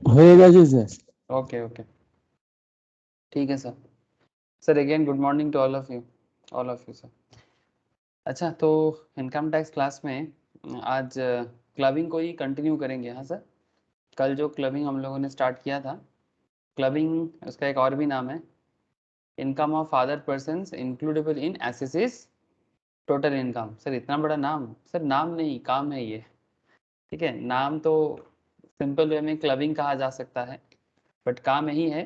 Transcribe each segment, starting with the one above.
होएगा जी sir. Okay okay, ठीक है sir. Sir again good morning to all of you sir. अच्छा, तो इनकम टैक्स क्लास में आज क्लबिंग को ही कंटिन्यू करेंगे। हाँ सर, कल जो क्लबिंग हम लोगों ने स्टार्ट किया था, क्लबिंग उसका एक और भी नाम है income of other persons includable in assessee's total income. Sir इतना बड़ा नाम, सर नाम नहीं काम है ये, ठीक है। नाम तो सिंपल वे में क्लबिंग कहा जा सकता है, बट काम यही है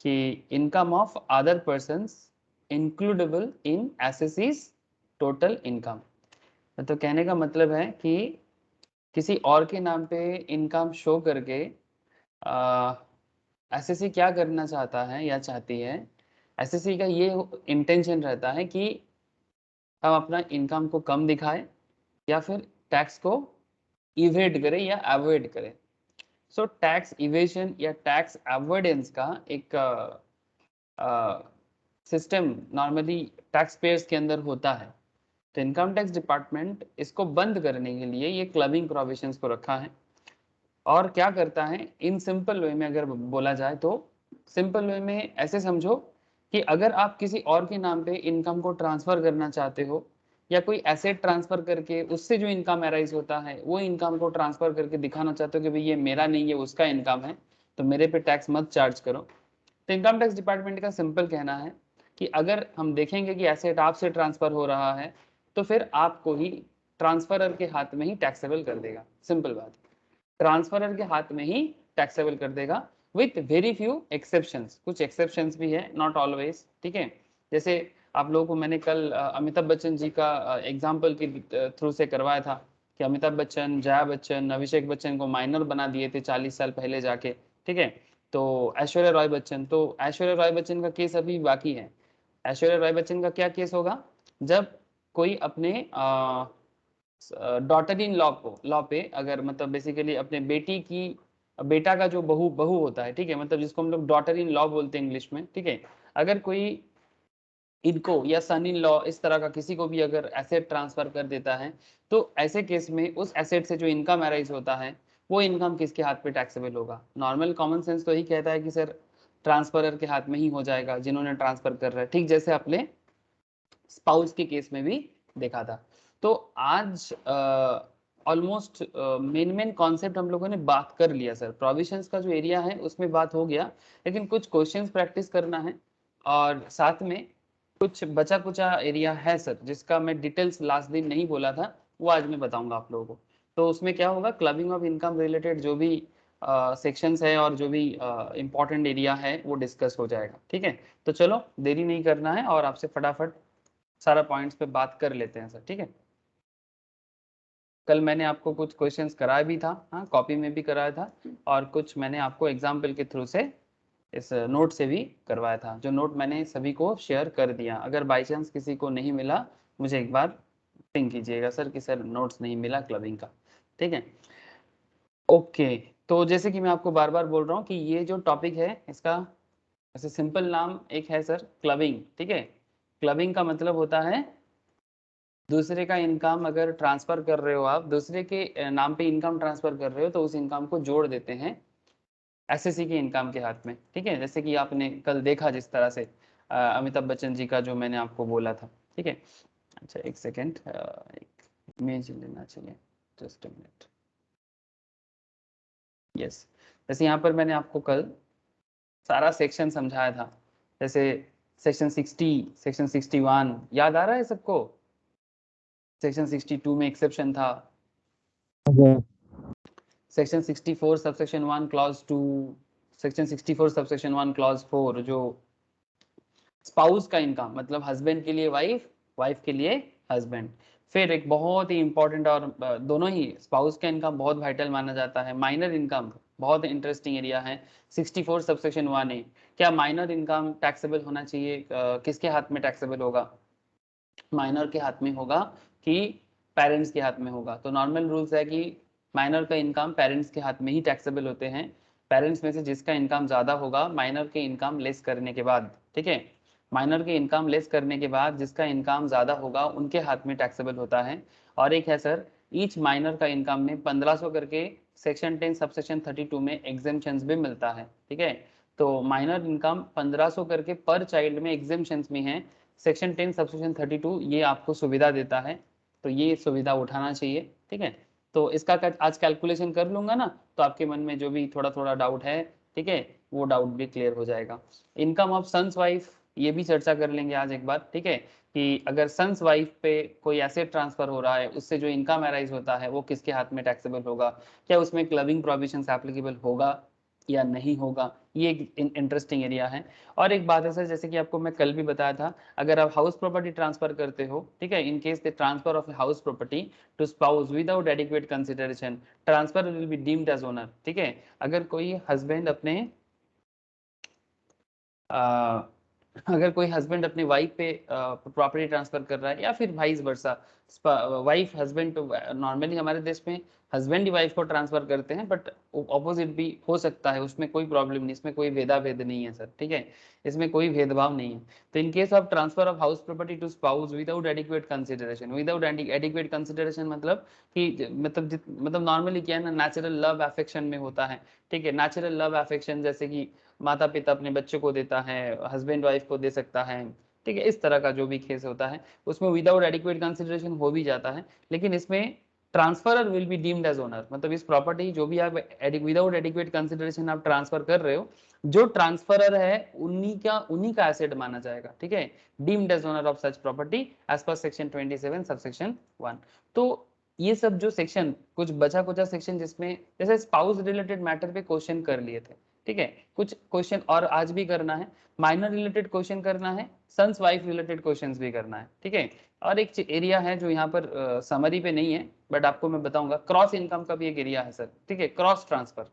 कि income of other persons includable in assessee's total income. तो कहने का मतलब है कि किसी और के नाम पे इनकम शो करके एसएससी क्या करना चाहता है या चाहती है, एसएससी का ये इंटेंशन रहता है कि हम अपना इनकम को कम दिखाएं या फिर टैक्स को इवेड करें या अवॉइड करें। सो टैक्स इवेशन या टैक्स अवॉइडेंस का एक सिस्टम नॉर्मली टैक्स पेयर्स के अंदर होता है। तो इनकम टैक्स डिपार्टमेंट इसको बंद करने के लिए ये क्लबिंग प्रोविजंस को रखा है। और क्या करता है, इन सिंपल वे में अगर बोला जाए तो सिंपल वे में ऐसे समझो कि अगर आप किसी और के नाम पे इनकम को ट्रांसफर करना चाहते हो या कोई एसेट ट्रांसफर करके उससे जो इनकम अराइज होता है वो इनकम को ट्रांसफर करके दिखाना चाहते हो कि भाई ये मेरा नहीं है उसका इनकम है, तो मेरे पे टैक्स मत चार्ज करो। तो इनकम टैक्स डिपार्टमेंट का सिंपल कहना है कि अगर हम देखेंगे कि एसेट आपसे ट्रांसफर हो रहा है तो फिर आपको ही ट्रांसफरर के हाथ में ही टैक्सेबल कर देगा। सिंपल बात, ट्रांसफरर के हाथ में ही टैक्सेबल कर देगा विथ वेरी फ्यू एक्सेप्शंस। कुछ एक्सेप्शंस भी है, नॉट ऑलवेज, ठीक है। जैसे आप लोगों को मैंने कल अमिताभ बच्चन जी का एग्जाम्पल के थ्रू से करवाया था कि अमिताभ बच्चन, जया बच्चन, अभिषेक बच्चन को माइनर बना दिए थे 40 साल पहले जाके, ठीक है। तो ऐश्वर्या राय बच्चन, तो ऐश्वर्या राय बच्चन का केस अभी बाकी है। ऐश्वर्या राय बच्चन का क्या केस होगा, जब कोई अपने डॉटर इन लॉ पे अगर मतलब बेसिकली अपने बेटी की बेटा का जो बहू बहू होता है, ठीक है, मतलब जिसको हम लोग डॉटर इन लॉ बोलते हैं इंग्लिश में, ठीक है। अगर कोई इनको या सन इन लॉ इस तरह का किसी को भी अगर एसेट ट्रांसफर कर देता है तो ऐसे केस में उस एसेट से जो इनकम अराइज होता है वो इनकम किसके हाथ पे टैक्सेबल होगा। नॉर्मल कॉमन सेंस तो यही कहता है कि सर ट्रांसफरर के हाथ में ही हो जाएगा जिन्होंने ट्रांसफर कर रहा है, ठीक जैसे अपने स्पाउस के केस में भी देखा था। तो आज ऑलमोस्ट मेन कॉन्सेप्ट हम लोगों ने बात कर लिया सर। प्रोविजंस का जो एरिया है उसमें बात हो गया, लेकिन कुछ क्वेश्चंस प्रैक्टिस करना है और साथ में कुछ बचा कुचा एरिया है सर जिसका मैं डिटेल्स लास्ट दिन नहीं बोला था, वो आज मैं बताऊंगा आप लोगों को। तो उसमें क्या होगा, क्लबिंग ऑफ इनकम रिलेटेड जो भी सेक्शंस है और जो भी इंपॉर्टेंट एरिया है वो डिस्कस हो जाएगा, ठीक है। तो चलो देरी नहीं करना है और आपसे फटाफट सारा पॉइंट्स पे बात कर लेते हैं सर, ठीक है। कल मैंने आपको कुछ क्वेश्चंस कराया भी था, हाँ कॉपी में भी कराया था, और कुछ मैंने आपको एग्जाम्पल के थ्रू से इस नोट से भी करवाया था। जो नोट मैंने सभी को शेयर कर दिया, अगर बाई चांस किसी को नहीं मिला मुझे एक बार पिंग कीजिएगा सर कि सर नोट्स नहीं मिला क्लबिंग का, ठीक है। ओके, तो जैसे कि मैं आपको बार बार बोल रहा हूँ कि ये जो टॉपिक है इसका ऐसे सिंपल नाम एक है सर क्लबिंग, ठीक है। क्लबिंग का मतलब होता है दूसरे का इनकम अगर ट्रांसफर कर रहे हो, आप दूसरे के नाम पे इनकम ट्रांसफर कर रहे हो तो उस इनकम को जोड़ देते हैं एसएससी के इनकम के हाथ में, ठीक है। जैसे कि आपने कल देखा जिस तरह से अमिताभ बच्चन जी का जो मैंने आपको बोला था, ठीक है। अच्छा एक सेकेंड, एक इमेज लेना चाहिए, जस्ट अ मिनट। यस, जैसे यहाँ पर मैंने आपको कल सारा सेक्शन समझाया था, जैसे सेक्शन 60, सेक्शन 61 याद आ रहा है सबको। सेक्शन 62 में एक्सेप्शन था, section 64 subsection 1 clause 2, section 64 subsection 1 clause 4 जो स्पाउस का इनकम मतलब हस्बैंड के लिए वाइफ, वाइफ के लिए हस्बैंड। फिर एक बहुत ही इंपॉर्टेंट और दोनों ही स्पाउस का इनकम बहुत वाइटल माना जाता है, माइनर इनकम बहुत इंटरेस्टिंग एरिया है 64 सबसेक्शन 1A। क्या माइनर इनकम टैक्सेबल होना चाहिए, किसके हाथ में टैक्सेबल होगा, माइनर के हाथ में होगा कि पेरेंट्स के हाथ में होगा। तो नॉर्मल रूल्स है कि माइनर का इनकम पेरेंट्स के हाथ में ही टैक्सेबल होते हैं। पेरेंट्स में से जिसका इनकम ज़्यादा होगा माइनर के इनकम लेस करने के बाद, ठीक है, माइनर के इनकम लेस करने के बाद जिसका इनकम ज़्यादा होगा उनके हाथ में टैक्सेबल होता है। और एक है सर ईच माइनर का इनकम में 1500 करके सेक्शन 10 सबसेक्शन 32 में एग्जेम्पशंस भी मिलता है, ठीक है। तो माइनर इनकम 1500 करके पर चाइल्ड में एग्जेम्पशंस में है, सेक्शन 10 सबसेक्शन 32 ये आपको सुविधा देता है, तो ये सुविधा उठाना चाहिए, ठीक है। तो इसका आज कैलकुलेशन कर लूंगा ना, तो आपके मन में जो भी थोड़ा थोड़ा डाउट है, ठीक है, वो डाउट भी क्लियर हो जाएगा। इनकम ऑफ सन्स वाइफ ये भी चर्चा कर लेंगे आज एक बार, ठीक है, कि अगर सन्स वाइफ पे कोई एसेट ट्रांसफर हो रहा है, उससे जो इनकम अराइज होता है वो किसके हाथ में टैक्सेबल होगा, क्या उसमें क्लबिंग प्रोविजंस एप्लीकेबल होगा या नहीं होगा, ये एक इंटरेस्टिंग एरिया है। और एक बात है सर, जैसे कि आपको मैं कल भी बताया था, अगर आप हाउस प्रॉपर्टी ट्रांसफर करते हो, ठीक है, in case the transfer of house property to spouse without adequate consideration, transfer will be deemed as owner, ठीक है। अगर कोई हस्बैंड अपने अगर कोई हस्बैंड अपनी वाइफ पे प्रॉपर्टी ट्रांसफर कर रहा है, या फिर वाइस वर्सा, वाइफ हस्बैंड पे, नॉर्मली हमारे देश में हस्बैंड ही वाइफ को ट्रांसफर करते हैं, बट ऑपोजिट भी हो सकता है, उसमें कोई प्रॉब्लम नहीं, इसमें कोई भेदाभेद नहीं है सर, ठीक है, इसमें कोई भेदभाव नहीं है। तो in case of transfer of house property to spouse without adequate consideration, without adequate consideration मतलब कि मतलब नॉर्मली क्या है ना, नेचुरल लव अफेक्शन में होता है, ठीक है, नेचुरल लव अफेक्शन जैसे कि माता पिता अपने बच्चे को देता है, हस्बैंड वाइफ को दे सकता है, ठीक है, इस तरह का जो भी केस होता है उसमें विदाउट एडिक्वेट कंसिडरेशन हो भी जाता है, लेकिन इसमें transferor will be deemed as owner, मतलब इस प्रॉपर्टी जो भी आप विदाउट एडिक्वेट कंसिडरेशन आप ट्रांसफर कर रहे हो, जो ट्रांसफरर है उन्हीं का एसेट माना जाएगा, ठीक है, deemed as owner of such property as per section 27 subsection 1। तो ये सब जो सेक्शन, कुछ बचा कुचा सेक्शन जिसमें जैसे स्पाउस रिलेटेड मैटर पे क्वेश्चन कर लिए थे, ठीक है, कुछ क्वेश्चन और आज भी करना है, माइनर रिलेटेड क्वेश्चन करना है, सन्स वाइफ रिलेटेड क्वेश्चंस भी करना है, ठीक है। और एक एरिया है जो यहाँ पर समरी पे नहीं है, बट आपको मैं बताऊंगा, क्रॉस इनकम का भी एक एरिया है सर, ठीक है, क्रॉस ट्रांसफर,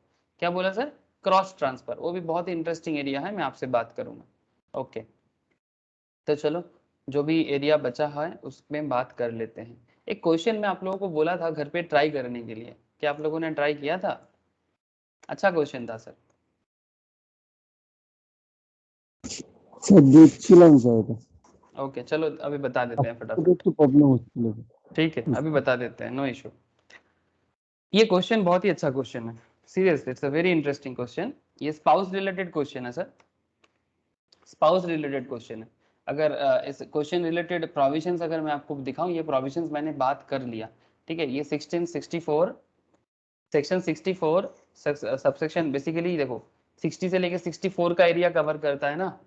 क्या बोला सर, क्रॉस ट्रांसफर, वो भी बहुत ही इंटरेस्टिंग एरिया है, मैं आपसे बात करूंगा। ओके, तो चलो जो भी एरिया बचा है उसमें बात कर लेते हैं। एक क्वेश्चन मैं आप लोगों को बोला था घर पे ट्राई करने के लिए, क्या आप लोगों ने ट्राई किया था? अच्छा क्वेश्चन था सर। ओके चलो अभी बता देते हैं फटाफट, ठीक है, अभी बता देते हैं, नो इशू। ये क्वेश्चन बहुत ही अच्छा क्वेश्चन है, seriously it's a very interesting question. ये स्पाउस रिलेटेड क्वेश्चन है सर, स्पाउस रिलेटेड क्वेश्चन है। अगर इस क्वेश्चन रिलेटेड प्रोविजंस अगर मैं आपको दिखाऊं, ये प्रोविजंस मैंने बात कर लिया, ठीक है, ये 1664 सेक्शन 64 सबसेक्शन, बेसिकली देखो 60 से लेके 64 का एरिया कवर करता है ना,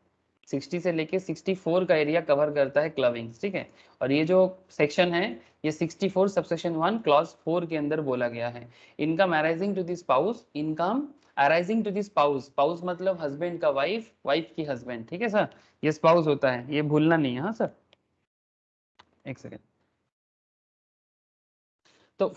60 से लेके 64 का एरिया कवर करता है क्लबिंग्स, ठीक है। और ये जो सेक्शन है ये 64 सबसेक्शन 1 क्लॉज 4 के अंदर बोला गया है, income arising to the spouse, income arising to the spouse, spouse मतलब हस्बैंड का वाइफ, वाइफ की हस्बैंड, ठीक है सर, ये स्पाउस होता है, ये भूलना नहीं है, हाँ सर, एक सेकेंड। तो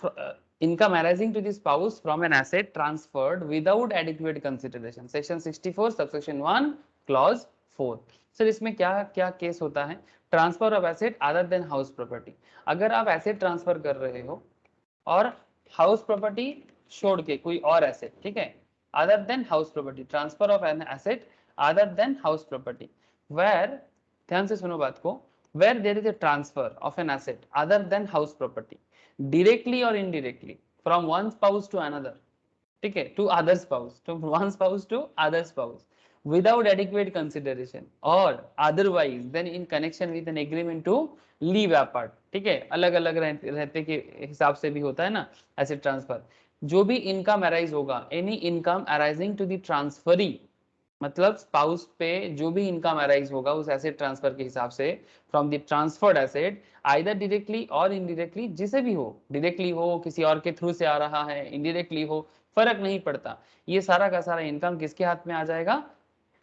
income arising to the spouse from an asset transferred without adequate consideration, section 64 subsection 1 clause 4। Sir इसमें क्या क्या केस होता है, transfer of asset other than house property, अगर आप एसेट ट्रांसफर कर रहे हो और हाउस प्रॉपर्टी छोड़ के कोई और एसेट, ठीक है, other than house property, transfer of an asset other than house property, where, ध्यान से सुनो बात को, where there is a transfer of an asset other than house property directly or indirectly from one spouse to another, ठीक है, to other spouse, to one spouse to other spouse without adequate consideration or otherwise then in connection with an agreement to live apart, ठीक है, अलग अलग रहते के हिसाब से भी होता है ना एसेट ट्रांसफर, जो भी इनकम अराइज होगा, any income arising to the transferee, मतलब स्पाउस पे जो भी इनकम अराइज होगा उस एसेट ट्रांसफर के हिसाब से from the transferred asset, either directly or indirectly, जिसे भी हो, डायरेक्टली हो, किसी और के थ्रू से आ रहा है, इनडायरेक्टली हो, फर्क नहीं पड़ता, ये सारा का सारा इनकम किसके हाथ में आ जाएगा,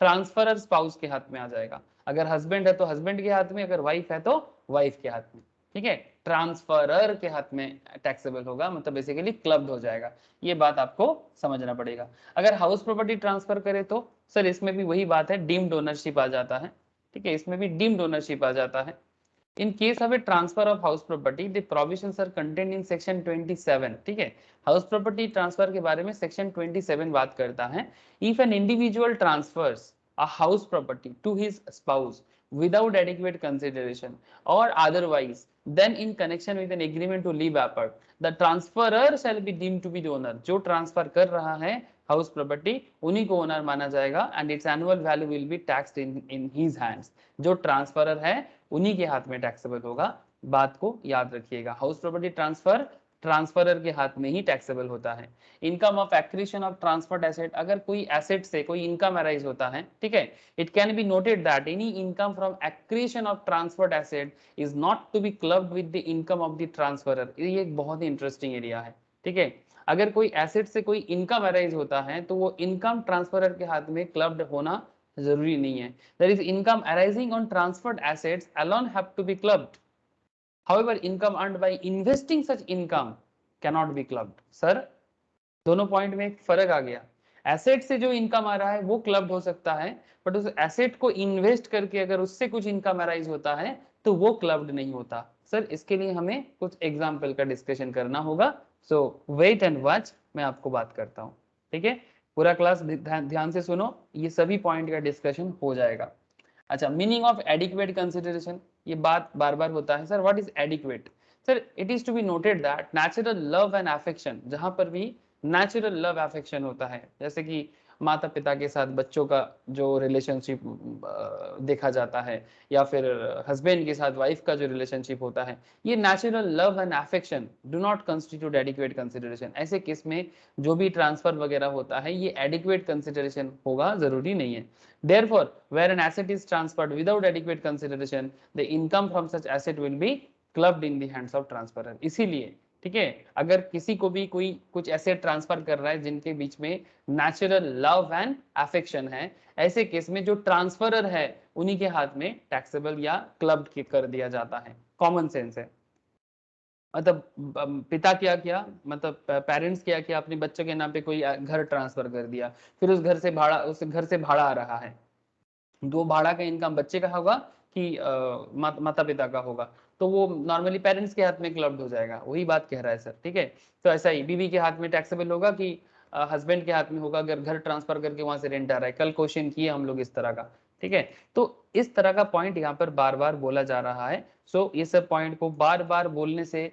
ट्रांसफरर स्पाउस के हाथ में आ जाएगा। अगर हस्बैंड है तो हस्बैंड के हाथ में, अगर वाइफ है तो वाइफ के हाथ में, ठीक है, ट्रांसफरर के हाथ में टैक्सेबल होगा, मतलब बेसिकली क्लब्ड हो जाएगा, ये बात आपको समझना पड़ेगा। अगर हाउस प्रॉपर्टी ट्रांसफर करे तो सर इसमें भी वही बात है, डीम्ड ओनरशिप आ जाता है, ठीक है, इसमें भी डीम्ड ओनरशिप आ जाता है। In case of a transfer of house property, the provisions are contained in section 27, ठीक है, हाउस प्रॉपर्टी ट्रांसफर के बारे में सेक्शन 27 बात करता है। If an individual transfers a house property to his spouse without adequate consideration or otherwise, then in connection with an agreement to leave apart, the transferor shall be deemed to be the owner. जो transfer कर रहा है house property उन्हीं को owner माना जाएगा and it's annual value will be taxed in his hands. जो transferor है उन्हीं के हाथ में टैक्सेबल होगा. बात को याद रखिएगा. हाउस प्रॉपर्टी ट्रांसफर ट्रांसफरर के हाथ में ही टैक्सेबल होता है. Income of acquisition of transferred asset, अगर कोई एसेट से कोई इनकम अराइज होता है, ठीक है, it can be noted that any income from acquisition of transferred asset is not to be clubbed with the income of the transferor. ये एक बहुत ही इंटरेस्टिंग एरिया है. ठीक है, अगर कोई एसेट से कोई इनकम अराइज होता है तो वो इनकम ट्रांसफरर के हाथ में क्लब्ड होना जरूरी नहीं है. There is income arising on transferred assets alone have to be clubbed. However, income earned by investing such income cannot be clubbed. Sir दोनों पॉइंट में एक फर्क आ गया. एसेट से जो इनकम आ रहा है वो क्लब्ड हो सकता है, बट उस एसेट को इन्वेस्ट करके अगर उससे कुछ इनकम अराइज होता है तो वो क्लब्ड नहीं होता. सर इसके लिए हमें कुछ एग्जाम्पल का डिस्कशन करना होगा. सो वेट एंड वॉच, मैं आपको बात करता हूँ. ठीक है, पूरा क्लास ध्यान से सुनो, ये सभी पॉइंट का डिस्कशन हो जाएगा. अच्छा, मीनिंग ऑफ एडिक्वेट कंसिडरेशन, ये बात बार बार होता है. Sir what is adequate? Sir it is to be noted that natural love and affection, जहां पर भी नेचुरल लव अफेक्शन होता है, जैसे कि माता पिता के साथ बच्चों का जो रिलेशनशिप देखा जाता है या फिर हस्बैंड के साथ वाइफ का जो रिलेशनशिप होता है, ये natural love and affection do not constitute adequate consideration. ऐसे केस में जो भी ट्रांसफर वगैरह होता है ये एडिक्वेट कंसिडरेशन होगा जरूरी नहीं है. Therefore, where an asset is transferred without adequate consideration, the income from such asset will be clubbed in the hands of transferor. इसीलिए ठीक है, अगर किसी को भी कोई कुछ एसेट ट्रांसफर कर रहा है जिनके बीच में नेचुरल लव एंड अफेक्शन है, ऐसे केस में जो ट्रांसफरर है उन्हीं के हाथ में टैक्सेबल या क्लब्ड कर दिया जाता है. कॉमन सेंस है. मतलब पिता क्या किया, मतलब पेरेंट्स क्या किया, अपने बच्चे के नाम पे कोई घर ट्रांसफर कर दिया, फिर उस घर से भाड़ा आ रहा है, दो भाड़ा का इनकम बच्चे का होगा कि माता पिता का होगा, तो वो नॉर्मली पेरेंट्स के हाथ में क्लब्ड हो जाएगा. वही बात कह रहा है सर. ठीक है, तो ऐसा ही बीवी के हाथ में टैक्सेबल होगा कि हस्बैंड के हाथ में होगा अगर घर ट्रांसफर करके वहां से रेंट आ रहा है. कल क्वेश्चन किए हम लोग इस तरह का. ठीक है, तो इस तरह का पॉइंट यहाँ पर बार बार बोला जा रहा है. सो ये सब पॉइंट को बार बार बोलने से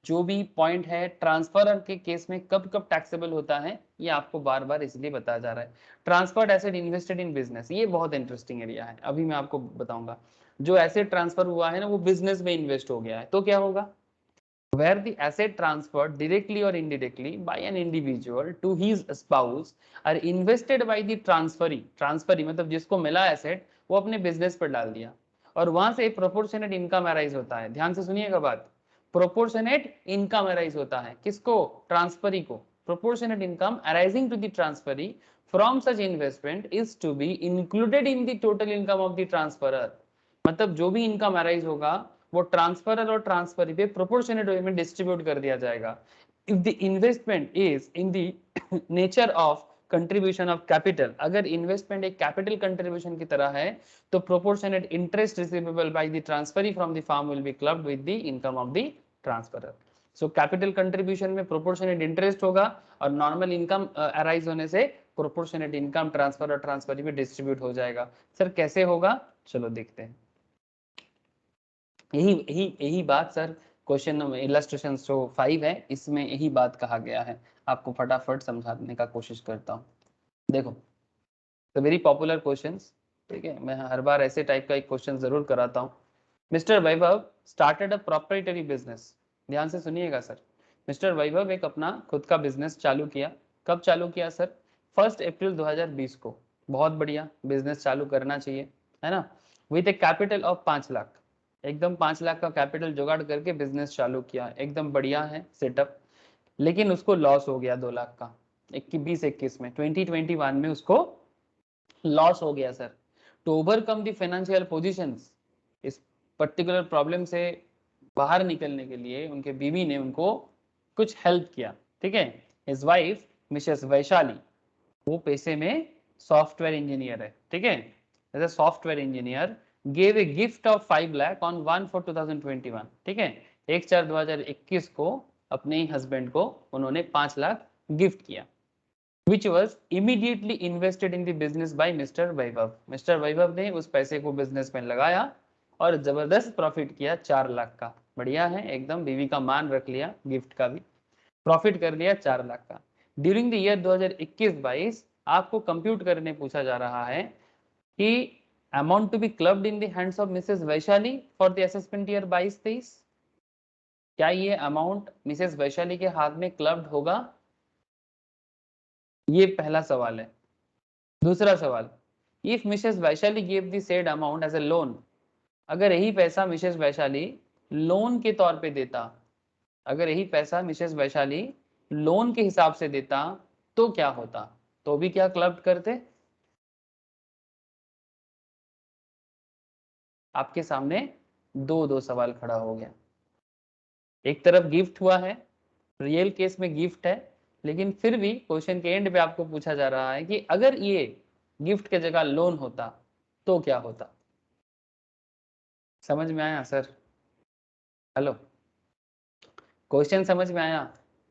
जो भी पॉइंट है ट्रांसफर के केस में कब कब टैक्सेबल होता है ये आपको बार बार इसलिए बताया जा रहा है. Transferred asset invested in business, ये बहुत इंटरेस्टिंग एरिया है, अभी मैं आपको बताऊंगा. जो एसेट ट्रांसफर हुआ है ना वो बिजनेस में इन्वेस्ट हो गया है तो क्या होगा? Where the asset transferred directly or indirectly by an individual to his spouse are invested by the transferee मतलब जिसको मिला एसेट वो अपने बिजनेस पर डाल दिया और वहां से प्रोपोर्शनेट इनकम अराइज होता है. ध्यान से सुनिएगा बात, प्रोपोर्शनेट इनकम अराइज होता है. किसको? ट्रांसफरी को. Proportionate income arising to the transferee from such investment is to be included in the total income of the transferor. मतलब जो भी इनकम अराइज होगा वो ट्रांसफरर और ट्रांसफरी पे प्रोपोर्शनेट वे में डिस्ट्रीब्यूट कर दिया जाएगा. If the investment is in the nature of contribution of capital, अगर इन्वेस्टमेंट एक कैपिटल कंट्रीब्यूशन की तरह है तो proportionate interest receivable by the transferee from the firm will be clubbed with the income of the transferor. So capital contribution में proportionate interest होगा और normal income arise होने से प्रोपोर्शनेट इनकम ट्रांसफर और ट्रांसफरी में डिस्ट्रीब्यूट हो जाएगा. Sir कैसे होगा, चलो देखते हैं. यही बात सर क्वेश्चन इलस्ट्रेशन शो 5 है, इसमें यही बात कहा गया है. आपको फटाफट समझाने का कोशिश करता हूँ. देखो, तो वेरी पॉपुलर क्वेश्चंस. ठीक है, मैं हर बार ऐसे टाइप का एक क्वेश्चन जरूर कराता हूँ. Mister Vaibhav started a proprietary business. ध्यान से सुनिएगा सर. मिस्टर वैभव एक अपना खुद का बिजनेस चालू किया. कब चालू किया सर? 1 अप्रैल 2020 को. बहुत बढ़िया, बिजनेस चालू करना चाहिए, है ना. With A capital of 5 lakh, एकदम 5 लाख का कैपिटल जुगाड़ करके बिजनेस चालू किया, एकदम बढ़िया है सेटअप. लेकिन उसको लॉस हो गया 2 लाख का 2021 में, 2021 में उसको लॉस हो गया sir. To overcome the financial positions, इस पर्टिकुलर प्रॉब्लम से बाहर निकलने के लिए उनके बीवी ने उनको कुछ हेल्प किया. ठीक है, हिज वाइफ मिसेस वैशाली, वो पेशे में सॉफ्टवेयर इंजीनियर है. ठीक है, as a software engineer gave a gift of 5 lakh on 1/4/2021. ठीक है, 1/4/2021 को अपने हस्बैंड को उन्होंने 5 लाख गिफ्ट किया. which was immediately invested in the business by Mr Vaibhav. Mr Vaibhav ने उस पैसे को बिजनेस में लगाया और जबरदस्त प्रॉफिट किया 4 लाख का। बढ़िया है एकदम, बीवी का मान रख लिया, गिफ्ट का भी प्रॉफिट कर लिया 4 लाख का। ड्यूरिंग द ईयर 2021-22 आपको कंप्यूट करने पूछा जा रहा है कि amount to be clubbed in the hands of Mrs Vaishali for the assessment year 22-23। क्या ये अमाउंट मिसेस वैशाली के हाथ में क्लब्ड होगा? ये पहला सवाल है। दूसरा सवाल, if Mrs Vaishali give the said amount as a loan, अगर यही पैसा मिसेस वैशाली लोन के तौर पे देता, अगर यही पैसा मिसेस वैशाली लोन के हिसाब से देता तो क्या होता? तो भी क्या क्लब करते? आपके सामने दो सवाल खड़ा हो गया। एक तरफ गिफ्ट हुआ है, रियल केस में गिफ्ट है, लेकिन फिर भी क्वेश्चन के एंड पे आपको पूछा जा रहा है कि अगर ये गिफ्ट के जगह लोन होता तो क्या होता? समझ में आया सर? हेलो, क्वेश्चन समझ में आया?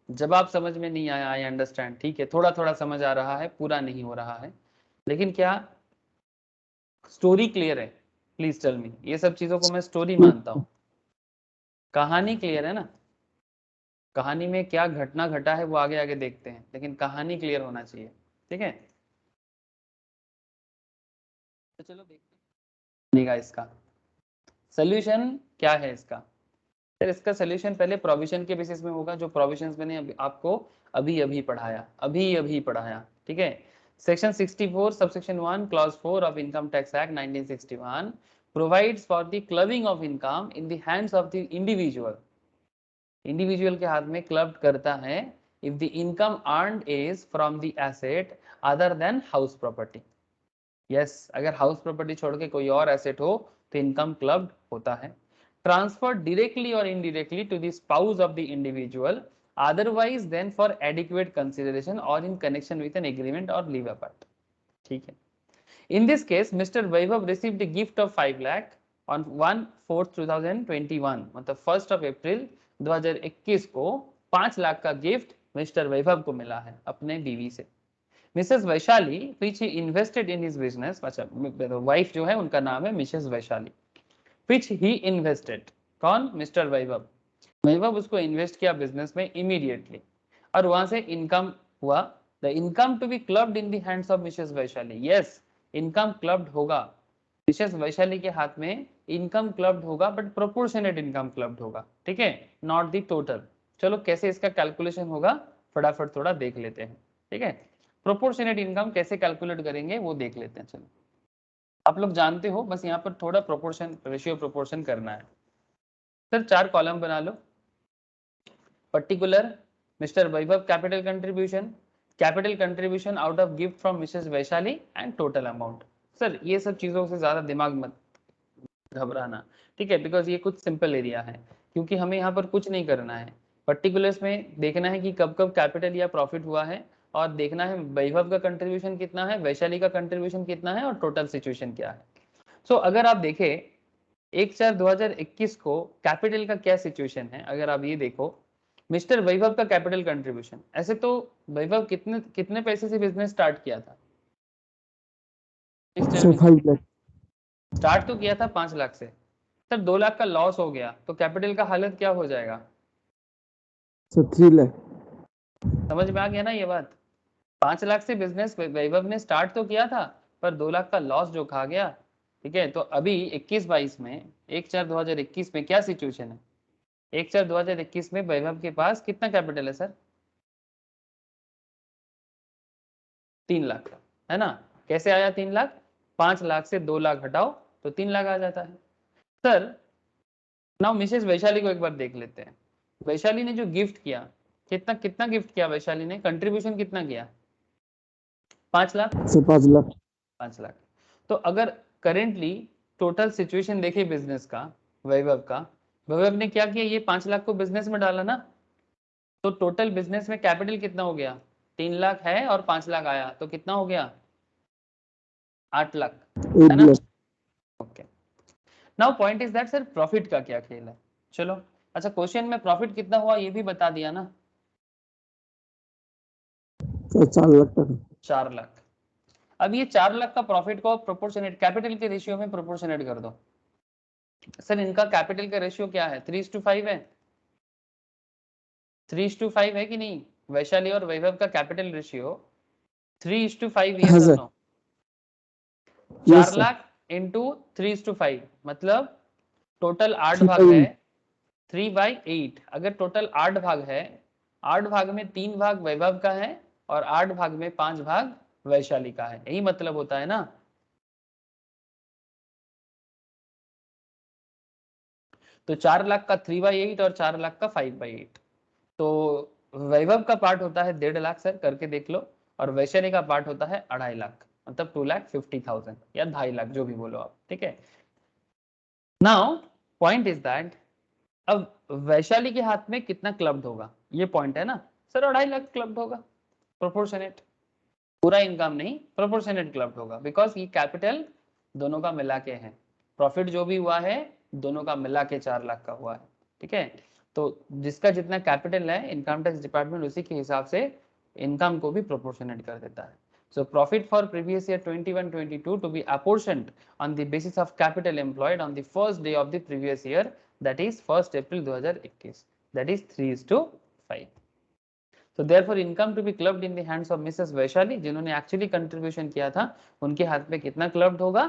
जवाब समझ में नहीं आया, आई अंडरस्टैंड, ठीक है, थोड़ा थोड़ा समझ आ रहा है, पूरा नहीं हो रहा है, लेकिन क्या स्टोरी क्लियर है? Please tell me. ये सब चीजों को मैं स्टोरी मानता हूँ, कहानी क्लियर है ना? कहानी में क्या घटना घटा है वो आगे आगे देखते हैं, लेकिन कहानी क्लियर होना चाहिए, ठीक है? तो चलो देखते हैं इसका सोल्यूशन क्या है इसका। सर इसका सोल्यूशन पहले प्रोविजन के बेसिस में होगा, जो प्रोविजंस मैंने आपको अभी अभी पढ़ाया, ठीक है? Section 64 subsection 1 clause 4 of income tax act 1961 provides for the clubbing of income in the hands of the individual. Individual के हाथ में क्लब करता है if the income earned is from the asset other than house property. Yes, अगर house property छोड़ के कोई और एसेट हो तो इनकम क्लब्ड होता है। Transferred directly or indirectly to the spouse of the individual, otherwise than for adequate consideration or in connection with an agreement or live apart, ठीक है? In this case, Mr. Vaibhav received a gift of 5 lakh on 1/4/2021, मतलब 1 अप्रैल 2021 को 5 लाख का gift mister वैभव को मिला है अपने बीवी से। Mrs Vaishali which he invested in his business, अच्छा वाइफ जो है उनका नाम है Mrs Vaishali, which he invested, कौन? मिस्टर वैभव। वैभव उसको इन्वेस्ट किया बिजनेस में इमीडिएटली और वहां से इनकम हुआ। The income to be clubbed in the hands of Mrs Vaishali, yes income clubbed होगा, मिसेस वैशाली के हाथ में इनकम क्लब्ड होगा, बट प्रोपोर्शनेट इनकम क्लब्ड होगा, ठीक है, नॉट द टोटल। चलो कैसे इसका कैलकुलेशन होगा फटाफट थोड़ा देख लेते हैं, ठीक है? प्रोपोर्शनेट इनकम कैसे कैलकुलेट करेंगे वो देख लेते हैं। चलो आप लोग जानते हो, बस यहाँ पर थोड़ा प्रोपोर्शन रेशियो प्रोपोर्शन करना है। सर 4 कॉलम बना लो। Particular Mr Vaibhav capital contribution out of gift from Mrs Vaishali and total amount. Sir ये सब चीजों से ज्यादा दिमाग मत घबराना, ठीक है, बिकॉज ये कुछ सिंपल एरिया है, क्योंकि हमें यहाँ पर कुछ नहीं करना है। पर्टिकुलर्स में देखना है कि कब कब कैपिटल या प्रॉफिट हुआ है, और देखना है वैभव का कंट्रीब्यूशन कितना है, वैशाली का कंट्रीब्यूशन कितना है, और टोटल सिचुएशन क्या है। सो अगर आप देखें 1/4/2021 को कैपिटल का क्या सिचुएशन है, अगर आप ये देखो मिस्टर वैभव का कैपिटल कंट्रीब्यूशन, ऐसे तो वैभव कितने कितने पैसे से बिजनेस स्टार्ट किया था? स्टार्ट तो किया था 5 लाख से। सर 2 लाख का लॉस हो गया तो कैपिटल का हालत क्या हो जाएगा? सर 3 लाख। समझ में आ गया ना ये बात? 5 लाख से बिजनेस वैभव ने स्टार्ट तो किया था, पर 2 लाख का लॉस जो खा गया, ठीक है? तो अभी 21-22 में 1/4/2021 में क्या सिचुएशन है? 1/4/2021 में वैभव के पास कितना कैपिटल है सर? 3 लाख का, है ना? कैसे आया 3 लाख? 5 लाख से 2 लाख हटाओ तो 3 लाख आ जाता है। सर नाउ मिसेस वैशाली को एक बार देख लेते हैं। वैशाली ने जो गिफ्ट किया, कितना कितना गिफ्ट किया वैशाली ने, कंट्रीब्यूशन कितना किया? 5 लाख। सर 5 लाख। 5 लाख। तो अगर करेंटली टोटल सिचुएशन देखे बिजनेस का, वैभव का, वैभव ने क्या किया, ये 5 लाख को बिजनेस में डाला ना, तो टोटल बिजनेस में कैपिटल कितना हो गया? 3 लाख है और 5 लाख आया तो कितना हो गया? 8 लाख, है ना? Okay, now point is that sir profit का क्या खेल है? चलो अच्छा, क्वेश्चन में प्रॉफिट कितना हुआ ये भी बता दिया ना? तो 4 लाख टका। 4 लाख। अब ये 4 लाख का प्रॉफिट को प्रोपोर्शनेट कैपिटल के रेशियो में प्रोपोर्शनेट कर दो। सर इनका कैपिटल का रेशियो क्या है? 3:5 है। 3:5 है कि नहीं? वैशाली और वैभव का कैपिटल रेशियो 3:5, हाँ यस और sir. No? Yes 4 sir. Lakh into 3:5 मतलब टोटल 8 3 भाग बाई है। 8। 3/8। अगर टोटल 8 भाग है, 8 भाग में 3 भाग वैभव का है और 8 भाग में 5 भाग वैशाली का है, यही मतलब होता है ना। तो 4 लाख का 3/8 और 4 लाख का 5/8। तो वैभव का पार्ट होता है 1.5 लाख सर, करके देख लो। और वैशाली का पार्ट होता है 2.5 लाख, मतलब 2,50,000 या 2.5 लाख, जो भी बोलो आप, ठीक है। नाउ पॉइंट इज दैट अब वैशाली के हाथ में कितना क्लब्ड होगा, ये पॉइंट है ना। सर 2.5 लाख क्लब्ड होगा, प्रोपोर्शनेट, पूरा इनकम नहीं, प्रोपोर्शनेट क्लब्ड होगा, बिकॉज ये कैपिटल दोनों का मिला के है। प्रॉफिट जो भी हुआ है दोनों का मिला के 4 लाख का हुआ है, ठीक है। तो जिसका जितना कैपिटल है इनकम टैक्स डिपार्टमेंट उसी के हिसाब से इनकम को भी प्रोपोर्शनेट कर देता है। So profit for previous year 21-22 to be apportioned on the basis of capital employed on the first day of the previous year, that is 1st April 2021, that is 3:5. So therefore income to be clubbed in the hands of Mrs. Vaishali, जिन्होंने actually contribution किया था, उनके हाथ में कितना clubbed होगा?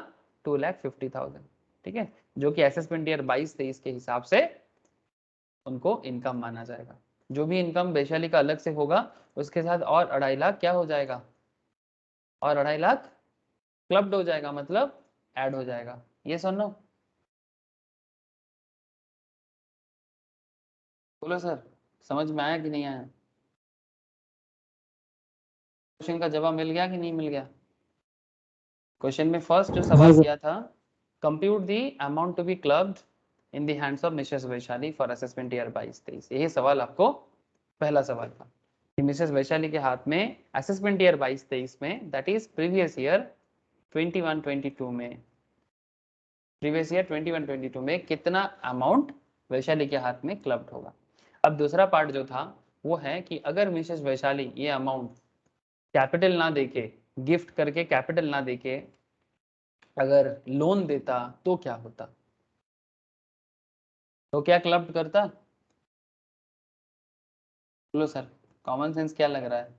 2,50,000, ठीक है, जो कि असेसमेंट ईयर 22-23 के हिसाब से उनको इनकम माना जाएगा। जो भी इनकम वैशाली का अलग से होगा उसके साथ और 2.5 लाख क्या हो जाएगा? और 2.5 लाख क्लब्ड हो जाएगा, मतलब ऐड हो जाएगा। ये सुनो, बोलो सर, समझ में आया कि नहीं आया? क्वेश्चन का जवाब मिल गया कि नहीं मिल गया? क्वेश्चन में फर्स्ट जो हाँ सवाल सर। किया था, compute the amount to be clubbed in the hands of Mrs Vaishali for assessment year 22-23, यही सवाल आपको पहला सवाल था कि मिसेस वैशाली के हाथ में असेसमेंट ईयर 22-23 में, दैट इज प्रीवियस ईयर 21-22 में, प्रीवियस ईयर 21-22 में कितना अमाउंट वैशाली के हाथ में क्लब्ड होगा। अब दूसरा पार्ट जो था वो है कि अगर मिसेस वैशाली ये अमाउंट कैपिटल ना देके, गिफ्ट करके कैपिटल ना देके अगर लोन देता तो क्या होता? तो क्या क्लब करता? बोलो सर, कॉमन सेंस क्या लग रहा है?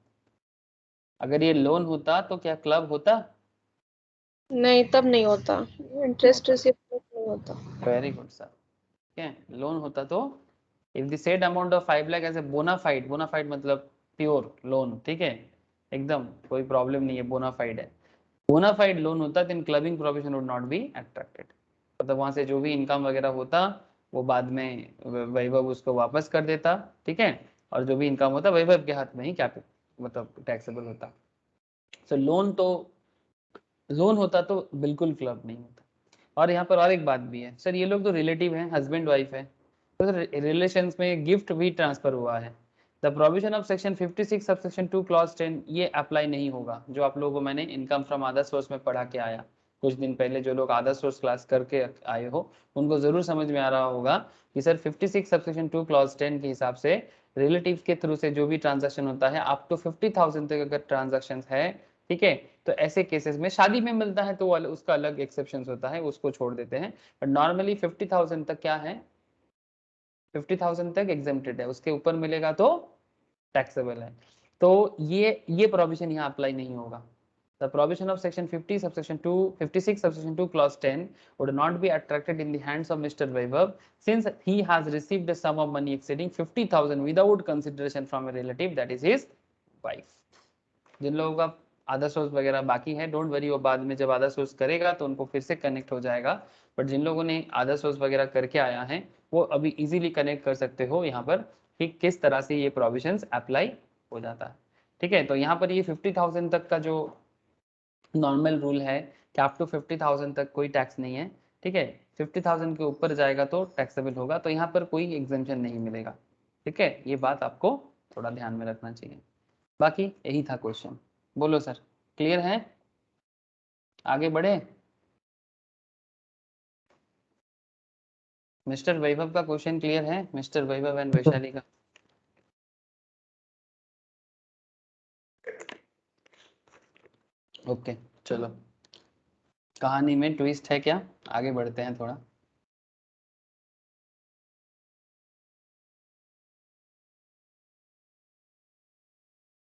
अगर ये लोन होता तो क्या क्लब होता? नहीं, तब नहीं होता, इंटरेस्ट रिसीव नहीं होता। वेरी गुड सर, ठीक है। लोन होता तो if the said amount of 5 lakh as a bona fide, bona fide मतलब प्योर लोन, ठीक है, एकदम कोई प्रॉब्लम नहीं है, बोनाफाइड है, बोनाफाइड लोन होता then clubbing provision would not be attracted. मतलब वहां से जो भी इनकम वगैरह होता वो बाद में वैभव उसको वापस कर देता, ठीक है, और जो भी इनकम होता वैभव के हाथ में ही कैपिटल मतलब टैक्सेबल होता। सो लोन होता तो बिल्कुल क्लब नहीं होता। और यहाँ पर और एक बात भी है सर, ये लोग तो रिलेटिव हैं, हस्बैंड वाइफ है, तो रिलेशंस में गिफ्ट भी ट्रांसफर हुआ है। The provision of section 56 subsection 2 clause 10 ये अप्लाई नहीं होगा, जो आप लोगों को मैंने इनकम फ्रॉम अदर सोर्स में पढ़ा के आया कुछ दिन पहले। जो लोग अदर सोर्स क्लास करके आए हो उनको जरूर समझ में आ रहा होगा कि सर 56 सबसेक्शन 2 क्लॉज 10 के हिसाब से रिलेटिव के थ्रू से जो भी ट्रांजेक्शन होता है अप टू 50,000 तक अगर ट्रांजेक्शन है, ठीक है, तो ऐसे केसेस में शादी में मिलता है तो उसका अलग एक्सेप्शन होता है, उसको छोड़ देते हैं, बट नॉर्मली 50,000 तक क्या है? 50,000 तक एग्जेम्प्टेड है, उसके ऊपर मिलेगा तो टैक्सेबल है। तो ये प्रोविजन यहाँ अप्लाई नहीं होगा। The provision of section 50 subsection 2 56 subsection 2 clause 10 would not be attracted in the hands of Mr. Vaibhav since he has received a sum of money exceeding 50,000 without consideration from a relative, that is his wife. जिन लोगों का आधा source वगैरह बाकी है, don't worry, वो बाद में जब आधा सोर्स करेगा तो उनको फिर से कनेक्ट हो जाएगा, बट जिन लोगों ने आधा सोर्स वगैरह करके आया है वो अभी इजीली कनेक्ट कर सकते हो यहाँ पर कि किस तरह से ये प्रोविजंस अप्लाई हो जाता है, ठीक है। तो यहाँ पर ये 50,000 तक का जो नॉर्मल रूल है कि अप टू 50,000 तक कोई टैक्स नहीं है, ठीक है, 50,000 के ऊपर जाएगा तो टैक्सेबल होगा, तो यहाँ पर कोई एग्जेम्पशन नहीं मिलेगा, ठीक है। ये बात आपको थोड़ा ध्यान में रखना चाहिए। बाकी यही था क्वेश्चन। बोलो सर, क्लियर है? आगे बढ़े? मिस्टर वैभव का क्वेश्चन क्लियर है? मिस्टर वैभव एंड वैशाली का ओके चलो, कहानी में ट्विस्ट है क्या, आगे बढ़ते हैं थोड़ा।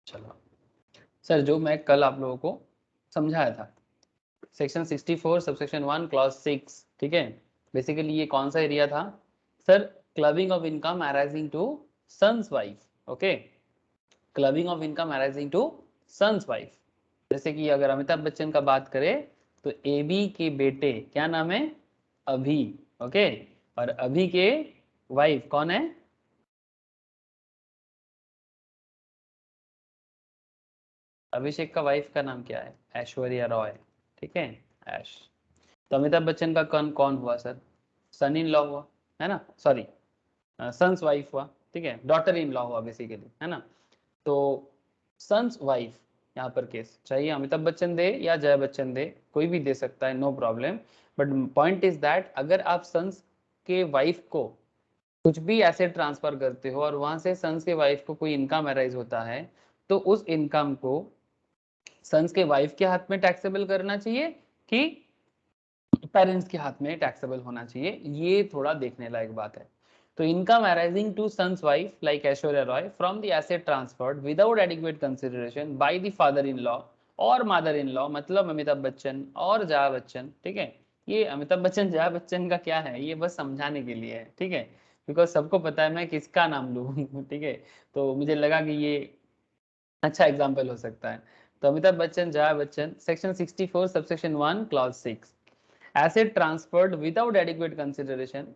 चलो सर, जो मैं कल आप लोगों को समझाया था, सेक्शन 64 सबसेक्शन 1 क्लॉज 6, ठीक है, बेसिकली ये कौन सा एरिया था sir? Clubbing of income arising to son's wife, okay, clubbing of income arising to son's wife. जैसे कि अगर अमिताभ बच्चन का बात करें तो एबी के बेटे क्या नाम है? अभी, ओके, और अभी के वाइफ कौन है? अभिषेक का वाइफ का नाम क्या है? ऐश्वर्या रॉय, ठीक है, ऐश। तो अमिताभ बच्चन का कौन कौन हुआ सर? सन इन लॉ हुआ, है ना, सॉरी सन्स वाइफ हुआ, ठीक है, डॉटर इन लॉ हुआ बेसिकली, है ना। तो सन्स वाइफ यहाँ पर केस, चाहिए अमिताभ बच्चन दे या जया बच्चन दे, कोई भी दे सकता है, no problem. But point is that अगर आप सन्स के वाइफ को कुछ भी एसेट ट्रांसफर करते हो और वहां से सन्स के वाइफ को कोई इनकम अराइज होता है, तो उस इनकम को सन्स के वाइफ के हाथ में टैक्सेबल करना चाहिए कि पेरेंट्स के हाथ में टैक्सेबल होना चाहिए, ये थोड़ा देखने लायक बात है। तो income arising to son's wife like Aishwarya Rai from the asset transferred without adequate consideration by the father in law और मदर इन लॉ, मतलब अमिताभ बच्चन और जया बच्चन, ठीक है। ये अमिताभ बच्चन जया बच्चन का क्या है, ये बस समझाने के लिए है, ठीक है, बिकॉज सबको पता है मैं किसका नाम लूँ ठीक है, तो मुझे लगा कि ये अच्छा एग्जाम्पल हो सकता है। तो Amitabh Bachchan Jaya Bachchan, section 64 subsection 1 clause 6, asset transferred without adequate consideration.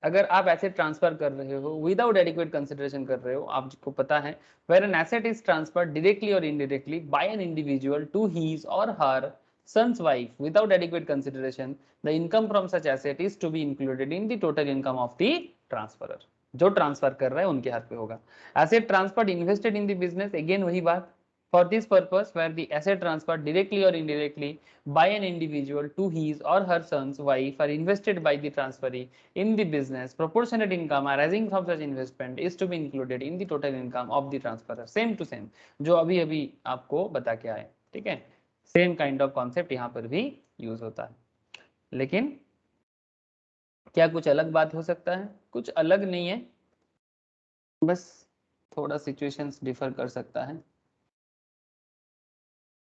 अगर आप एसेट ट्रांसफर कर रहे हो विदाउट एडिक्वेट कंसिडरेशन कर रहे हो, आपको पता है where an asset is transferred directly or indirectly by an individual to his or her son's wife without adequate consideration, the income from such asset is to be included in the total income of the transferor। जो transfer कर रहा है उनके हाथ पे होगा। Asset transferred invested in the business, again वही बात, for this purpose where the asset transferred directly or indirectly by an individual to his or her son's wife are invested by the transferee in the business, proportionate income arising from such investment is to be included in the total income of the transferor। Same to same जो अभी अभी आपको बता के आए, ठीक है, same kind of concept यहाँ पर भी यूज होता है। लेकिन क्या कुछ अलग बात हो सकता है? कुछ अलग नहीं है, बस थोड़ा सिचुएशंस डिफर कर सकता है।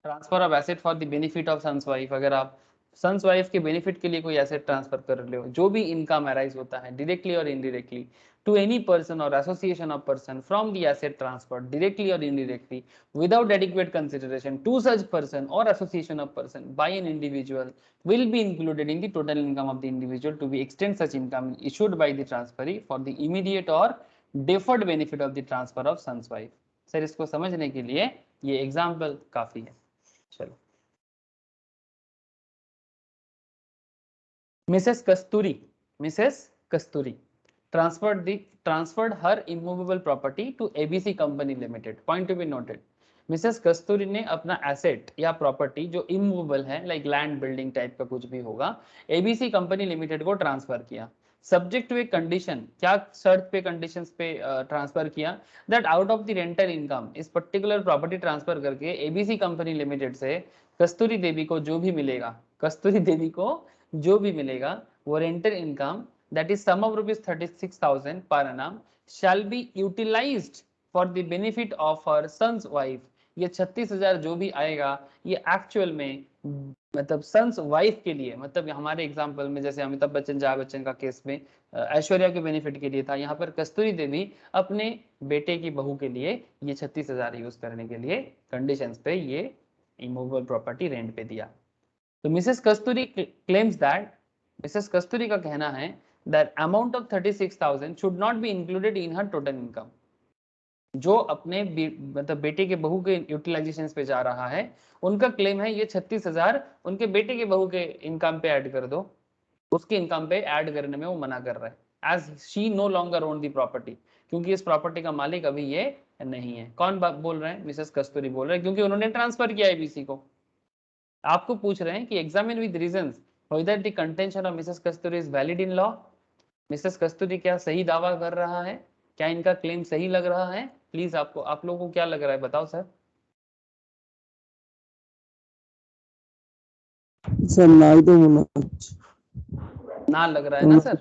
Transfer of asset for the benefit of son's wife, अगर आप सन्स वाइफ के बेनिफिट के लिए कोई एसेट ट्रांसफर कर रहे हो, जो भी इनकम अराइज होता है directly or indirectly to any person or association of person from the asset transfer directly or indirectly without adequate consideration to such person or association of person by an individual will be included in the total income of the individual to be extend such income issued by the transferee for the immediate or deferred benefit of the transfer of son's wife। Sir इसको समझने के लिए ये example काफी है। चलो, Mrs Kasturi, Mrs Kasturi transferred her immovable property to ABC Company Limited। Point to be noted, Mrs Kasturi ने अपना एसेट या प्रॉपर्टी जो इमूवेबल है लाइक लैंड बिल्डिंग टाइप का कुछ भी होगा, एबीसी कंपनी लिमिटेड को ट्रांसफर किया, सब्जेक्ट टू ए कंडीशन, क्या शर्त पे कंडीशंस पे ट्रांसफर किया, that out of the rental income, इस पर्टिकुलर प्रॉपर्टी ट्रांसफर करके एबीसी कंपनी लिमिटेड से कस्तूरी देवी को जो भी मिलेगा, कस्तूरी देवी को जो भी मिलेगा वो rental income that is sum of rupees 36,000 per annum shall be utilized for the benefit of her son's wife। ये 36,000 जो भी आएगा ये एक्चुअल में मतलब सन्स वाइफ के लिए, मतलब हमारे एग्जांपल में जैसे अमिताभ बच्चन जया बच्चन का केस में ऐश्वर्या के बेनिफिट के लिए था, यहाँ पर कस्तूरी देवी अपने बेटे की बहू के लिए ये 36,000 यूज करने के लिए कंडीशंस पे ये इमूवेबल प्रॉपर्टी रेंट पे दिया। तो Mrs Kasturi claims that, Mrs Kasturi का कहना है that amount of 36,000 should not be included in her total income। जो अपने मतलब बेटे के बहू के यूटिलाइजेशन पे जा रहा है, उनका क्लेम है ये 36,000 उनके बेटे के बहू के इनकम पे ऐड कर दो, उसके इनकम पे ऐड करने में वो मना कर रहा है as she no longer own the property, क्योंकि इस प्रॉपर्टी का मालिक अभी ये नहीं है। कौन बात बोल रहे हैं? मिसेस कस्तूरी बोल रहे हैं, क्योंकि उन्होंने ट्रांसफर किया एबीसी को। आपको पूछ रहे हैं कि examine with reasons whether the contention of Mrs. Kasturi is valid in law। Mrs Kasturi क्या सही दावा कर रहा है? क्या इनका क्लेम सही लग रहा है? प्लीज आपको, आप लोगों को क्या लग रहा है बताओ सर। सर ना ही तो होना। ना लग रहा है ना सर?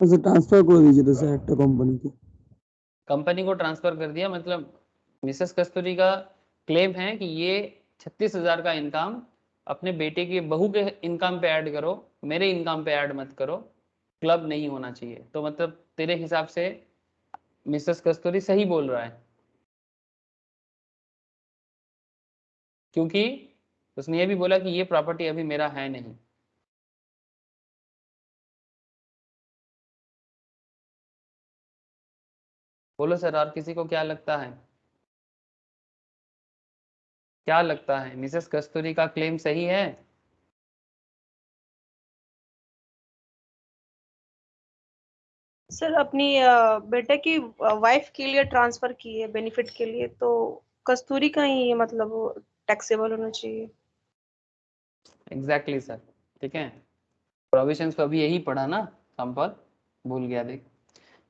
अच्छा ट्रांसफर कर दीजिए तो सर एक्टर कंपनी को। कंपनी को ट्रांसफर कर दिया, मतलब मिसेस कस्तूरी का क्लेम है कि ये 36,000 का इनकम अपने बेटे के बहू के इनकम पे ऐड करो, मेरे इनकम पे ऐड मत करो, क्लब नहीं होना चाहिए। तो मतलब तेरे हिसाब से मिसेस कस्तूरी सही बोल रहा है, क्योंकि उसने ये भी बोला कि ये प्रॉपर्टी अभी मेरा है नहीं। बोलो सर, और किसी को क्या लगता है? क्या लगता है, मिसेस कस्तूरी का क्लेम सही है? सर अपनी बेटे की वाइफ के लिए ट्रांसफर की है बेनिफिट के लिए, तो कस्तूरी का ही मतलब टैक्सेबल होना चाहिए। एग्जैक्टली सर, ठीक है। प्रोविजंस को अभी यही पढ़ा ना संपत, भूल गया देख।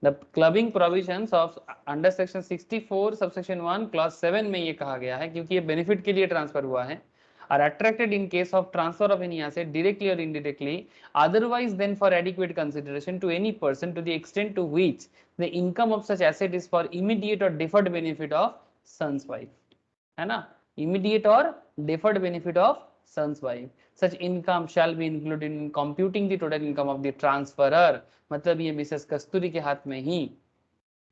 The clubbing provisions of under section 64 subsection 1 clause 7 में ये कहा गया है, क्योंकि ये बेनिफिट के लिए ट्रांसफर हुआ है, are attracted in case of transfer of any asset directly or indirectly otherwise than for adequate consideration to any person to the extent to which the income of such asset is for immediate or deferred benefit of son's wife, है ना, immediate or deferred benefit of son's wife, such income shall be included in computing the total income of the transferor। मतलब ये Mrs कस्तूरी के हाथ में ही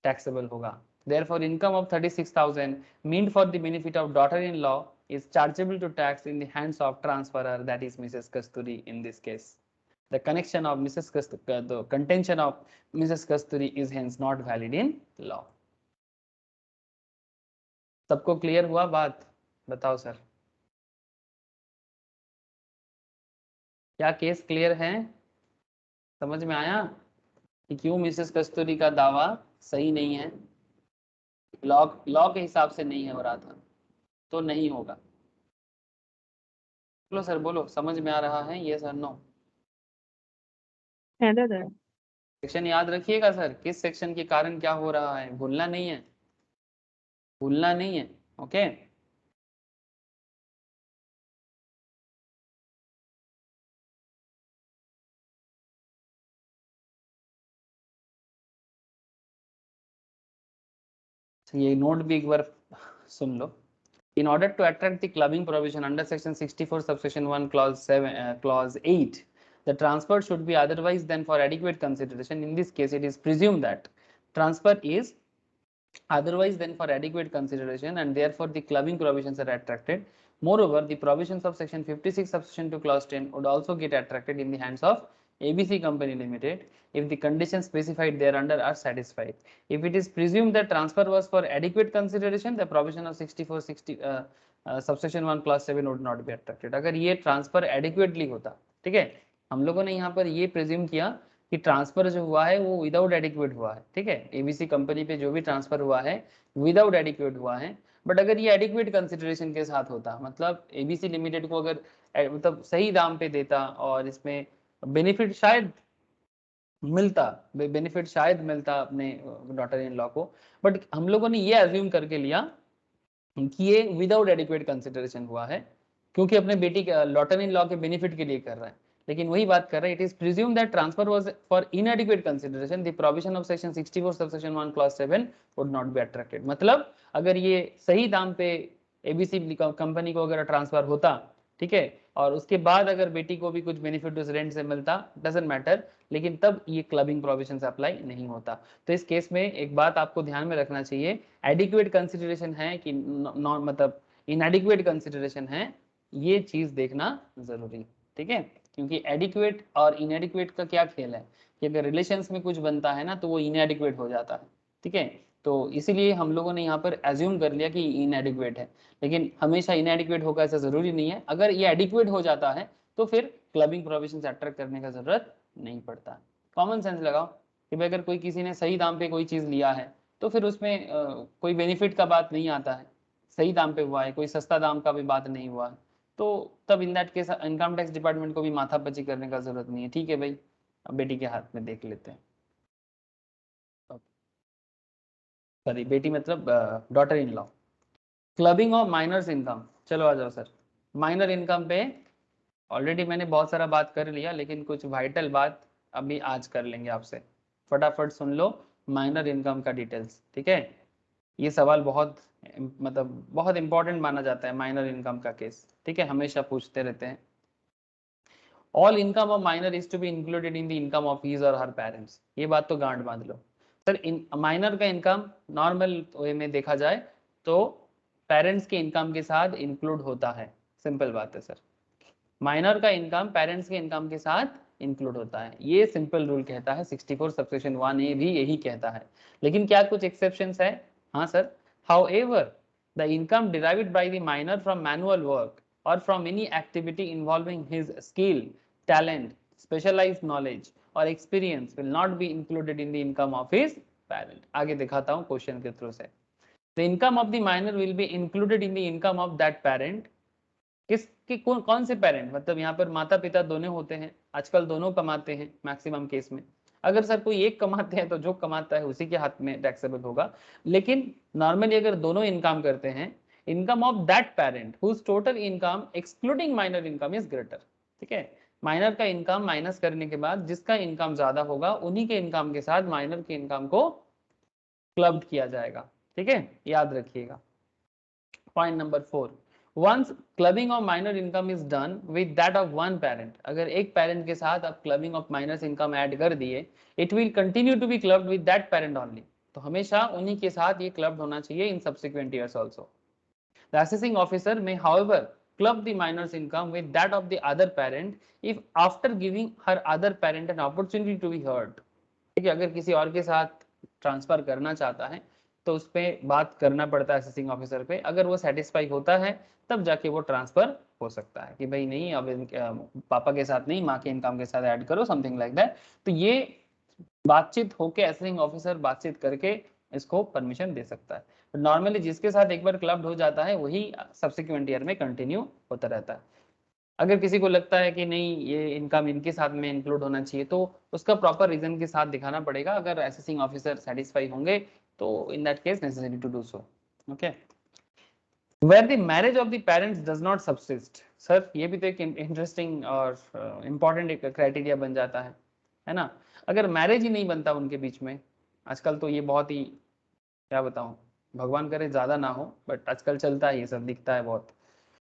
taxable होगा। Therefore, income of 36,000 meant for the benefit of daughter-in-law is chargeable to tax in the hands of transferor, that is Mrs. Kasturi in this case. The connection of Mrs. Kasturi, the contention of Mrs. Kasturi is hence not valid in law। सबको clear हुआ बात? बताओ sir, क्या case clear है? समझ में आया कि क्यों मिसेस कस्तूरी का दावा सही नहीं है? लॉ लॉ के हिसाब से नहीं हो रहा था तो नहीं होगा। बोलो सर, बोलो, समझ में आ रहा है? ये सर नो? है दादा। सेक्शन याद रखिएगा सर, किस सेक्शन के कारण क्या हो रहा है, भूलना नहीं है, भूलना नहीं है। ओके, ये नोट भी एक बार सुन लो। In order to attract the clubbing provision under section 64 subsection 1 clause 7 clause 8, the transfer should be otherwise than for adequate consideration. In this case, it is presumed that transfer is otherwise than for adequate consideration and therefore the clubbing provisions are attracted. Moreover, the provisions of section 56 subsection 2 clause 10 would also get attracted in the hands of ABC Company Limited if the conditions specified thereunder are satisfied. If it is presumed that transfer was for adequate consideration, the provision of 64 subsection 1 clause 7 would not be attracted। अगर ये transfer adequately होता, ठीक है, हम लोगों ने यहाँ पर ये प्रिज्यूम किया कि ट्रांसफर जो हुआ है वो विदाउट एडिक्वेट हुआ है, ठीक है, एबीसी कंपनी पे जो भी ट्रांसफर हुआ है विदाउट एडिक्वेट हुआ है। बट अगर ये एडिक्वेट कंसिडरेशन के साथ होता, मतलब एबीसी लिमिटेड को अगर मतलब सही दाम पे देता और इसमें बेनिफिट शायद मिलता, बेनिफिट शायद मिलता अपने डॉटर इन लॉ को, बट हम लोगों ने ये अज्यूम करके लिया कि ये विदाउट एडिक्वेट कंसिडरेशन हुआ है, क्योंकि अपने बेटी के डॉटर इन लॉ के बेनिफिट के लिए कर रहा है। लेकिन वही बात कर रहे हैं, it is presume that transfer was for इनएडिक्वेट consideration, the provision of section 64 subsection 1 clause 7 would not be attracted. मतलब अगर ये सही दाम पे एबीसी कंपनी को अगर ट्रांसफर होता, ठीक है, और उसके बाद अगर बेटी को भी कुछ बेनिफिट उस रेंट से मिलता, डजंट मैटर, लेकिन तब ये क्लबिंग प्रोविजन अप्लाई नहीं होता। तो इस केस में एक बात आपको ध्यान में रखना चाहिए, एडिक्वेट कंसिडरेशन है कि नॉन, मतलब इनएडिक्वेट कंसिडरेशन है, ये चीज देखना जरूरी, ठीक है। क्योंकि एडिक्वेट और इनएडिक्वेट का क्या खेल है कि अगर रिलेशंस में कुछ बनता है ना तो वो इनएडिक्वेट हो जाता है, ठीक है। तो इसीलिए हम लोगों ने यहाँ पर एज्यूम कर लिया कि इनएडिक्वेट है, लेकिन हमेशा इनएडिक्वेट होगा ऐसा जरूरी नहीं है। अगर ये एडिक्वेट हो जाता है तो फिर क्लबिंग प्रोविजन अट्रैक्ट करने का जरूरत नहीं पड़ता। कॉमन सेंस लगाओ कि भाई अगर कोई किसी ने सही दाम पे कोई चीज लिया है तो फिर उसमें कोई बेनिफिट का बात नहीं आता है, सही दाम पे हुआ है, कोई सस्ता दाम का भी बात नहीं हुआ है, तो तब इन that case income tax department को भी माथापच्ची करने का जरूरत नहीं है। ठीक है भाई, अब बेटी के हाथ में देख लेते हैं, सॉरी बेटी मतलब daughter in law. Clubbing of minors income, चलो आ जाओ सर, माइनर इनकम पे ऑलरेडी मैंने बहुत सारा बात कर लिया, लेकिन कुछ वाइटल बात अभी आज कर लेंगे आपसे। फटाफट सुन लो माइनर इनकम का डिटेल्स, ठीक है। ये सवाल बहुत मतलब बहुत इंपॉर्टेंट माना जाता है माइनर इनकम का केस, ठीक है, हमेशा पूछते रहते हैं। All income of minor is to be included in the income of his or her parents. ये बात तो गांठ बांध लो सर। माइनर का इनकम नॉर्मल वे में देखा जाए तो पेरेंट्स के इनकम के साथ इंक्लूड होता है, सिंपल बात है सर। माइनर का इनकम पेरेंट्स के इनकम के साथ इंक्लूड होता है, ये सिंपल रूल कहता है। 64 सबसेक्शन 1A भी यही कहता है। लेकिन क्या कुछ एक्सेप्शंस है? हाँ sir. However the income derived by the minor from manual work or from any activity involving his skill, talent, specialized knowledge or experience will not be included in the income of his parent. आगे दिखाता हूँ question के through से। The income of the minor will be included in the income of that parent. किसके कौन से parent? मतलब यहाँ पर माता पिता दोनों होते हैं, आजकल दोनों कमाते हैं मैक्सिमम केस में। अगर सर कोई एक कमाते हैं तो जो कमाता है उसी के हाथ में टैक्सेबल होगा। लेकिन नॉर्मली अगर दोनों इनकम करते हैं, income of that parent whose total income excluding minor income is greater, ठीक है। माइनर का इनकम माइनस करने के बाद जिसका इनकम ज्यादा होगा उन्हीं के इनकम के साथ माइनर के इनकम को क्लब्ड किया जाएगा, ठीक है, याद रखिएगा। Point number 4, once clubbing of minor income is done with that of one parent, अगर एक पेरेंट के साथ आप clubbing of minors income add कर दिए, it will continue to be clubbed with that parent only, तो हमेशा उन्हीं के साथ ये clubbed होना चाहिए in subsequent years also. The assessing officer may however club the minor's income with that of the other parent if after giving her other parent an opportunity to be heard, ठीक है। अगर किसी और के साथ transfer करना चाहता है तो उस पर बात करना पड़ता है असेसिंग ऑफिसर पे। अगर वो सेटिस्फाई होता है तब जाके वो ट्रांसफर हो सकता है कि भाई नहीं अब पापा के साथ नहीं माँ के इनकम के साथ ऐड करो, समथिंग लाइक दैट। तो ये बातचीत होके असेसिंग ऑफिसर बातचीत करके इसको परमिशन दे सकता है। नॉर्मली जिसके साथ एक बार क्लब्ड हो जाता है वही सब्सिक्वेंट ईयर में कंटिन्यू होता रहता है। अगर किसी को लगता है कि नहीं ये इनकम इनके साथ में इंक्लूड होना चाहिए तो उसका प्रॉपर रीजन के साथ दिखाना पड़ेगा। अगर असेसिंग ऑफिसर सेटिस्फाई होंगे तो in that case necessary to do so, okay. Where the marriage of the parents does not subsist, sir ये भी तो एक इंटरेस्टिंग और इम्पॉर्टेंट एक क्राइटेरिया बन जाता है ना। अगर मैरिज ही नहीं बनता उनके बीच में, आजकल तो ये बहुत ही क्या बताऊं, भगवान करे ज्यादा ना हो, बट आजकल चलता है ये सब, दिखता है बहुत।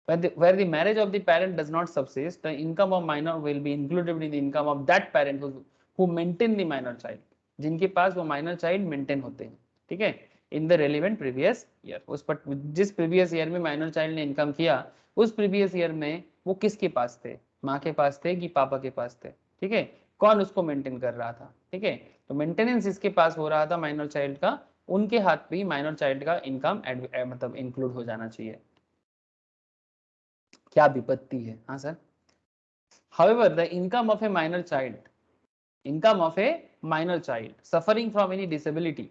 Where the marriage of the parent does not subsist, the income of minor will be included in the income of that parent who maintain the minor child, जिनके पास वो minor child maintain होते हैं, ठीक है, in the relevant previous year। उस पर जिस previous year में minor child ने income किया उस previous year में वो किसके पास थे, माँ के पास थे कि पापा के पास थे, ठीक है, कौन उसको मेंटेन कर रहा था, ठीक है। तो मेंटेनेंस इसके पास हो रहा था माइनर चाइल्ड का, उनके हाथ पे माइनर चाइल्ड का इनकम मतलब इंक्लूड हो जाना चाहिए। क्या विपत्ति है, हाँ sir. However, the income of a minor child suffering from any disability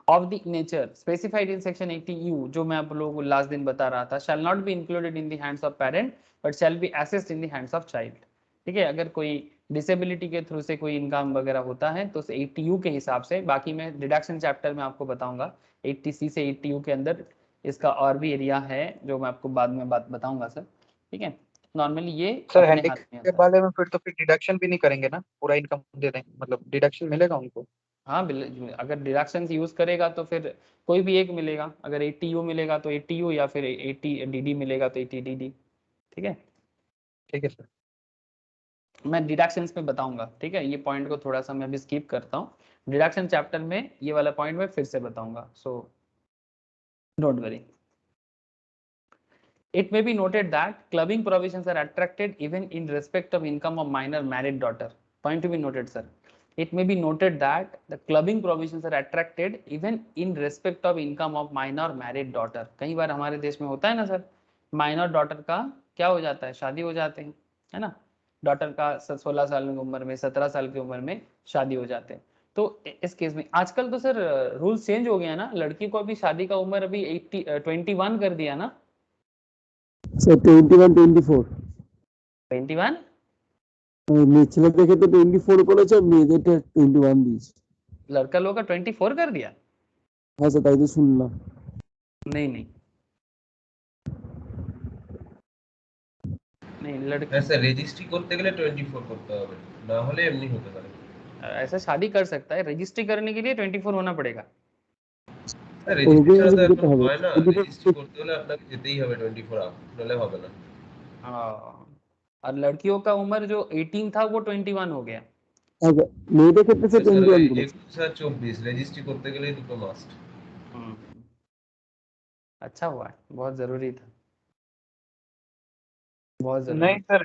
of the nature specified in section 80U, जो मैं आप लोगों को लास्ट दिन बता रहा था, shall not be included in the hands of parent but shall be assessed in the hands of child, ठीक है। अगर कोई डिसेबिलिटी के थ्रू से कोई इनकम वगैरह होता है तो 80U के हिसाब से, बाकी मैं डिडक्शन चैप्टर में आपको बताऊंगा 80C से 80U के अंदर इसका और भी एरिया है जो मैं आपको बाद में बताऊंगा सर, ठीक है। नॉर्मली ये सर अपने हाथ में हैंडीकैप आता है। वाले में फिर तो फिर डिडक्शन भी नहीं करेंगे ना, पूरा इनकम दे देंगे, मतलब डिडक्शन मिलेगा उनको? हाँ अगर डिडक्शन यूज करेगा तो फिर कोई भी एक मिलेगा, अगर 80U मिलेगा तो 80U या फिर 80DD मिलेगा तो 80DD, ठीक है। ठीक है सर। मैं डिडक्शंस में बताऊंगा, ठीक है। ये पॉइंट को थोड़ा सा मैं अभी स्किप करता हूँ, डिडक्शन चैप्टर में ये वाला पॉइंट मैं फिर से बताऊंगा, so don't worry. It may be noted that clubbing provisions are attracted even in respect of income of minor married daughter. Point to be noted, sir. It may be noted that the clubbing provisions are attracted even in respect of income of minor married daughter. कई बार हमारे देश में होता है ना sir, minor daughter का क्या हो जाता है, शादी हो जाते हैं, है ना। डॉटर का 16 साल की उम्र में, 17 साल की उम्र में शादी हो जाते हैं। तो इस केस में आजकल तो सर रूल चेंज हो गया ना, लड़की को अभी शादी का उम्र अभी 21 कर दिया ना सर 21 24 21। ছেলে দেখে তো 24 বলেছে, মেয়েদেরটা 21 দিয়েছে। लड़का लोग का 24 कर दिया? হ্যাঁ স্যার, তাই তো শুনলাম। नहीं नहीं, नहीं लड़की হ্যাঁ স্যার রেজিস্ট্রি করতে গেলে 24 করতে হবে, না হলে এমনি হতে পারে। ऐसा शादी कर सकता है, रजिस्ट्री करने के लिए 24 होना पड़ेगा। স্যার রেজিস্ট্রি ছাড়া তো যেতে এখন হবে হয় না, 24 রেজিস্ট্রি করতে হলে আপনাকে যেতেই হবে 24 আপ, নাহলে হবে না। और लड़कियों का उम्र जो 18 था वो 21 हो गया। আচ্ছা মেয়েদের ক্ষেত্রে সে স্যার 21 ওই বলেছে। 21 আর 24 রেজিস্ট্রি করতে গেলেই দুটো মাস্ট। हम्म, अच्छा हुआ, बहुत जरूरी था, बहुत जरूरी नहीं था। सर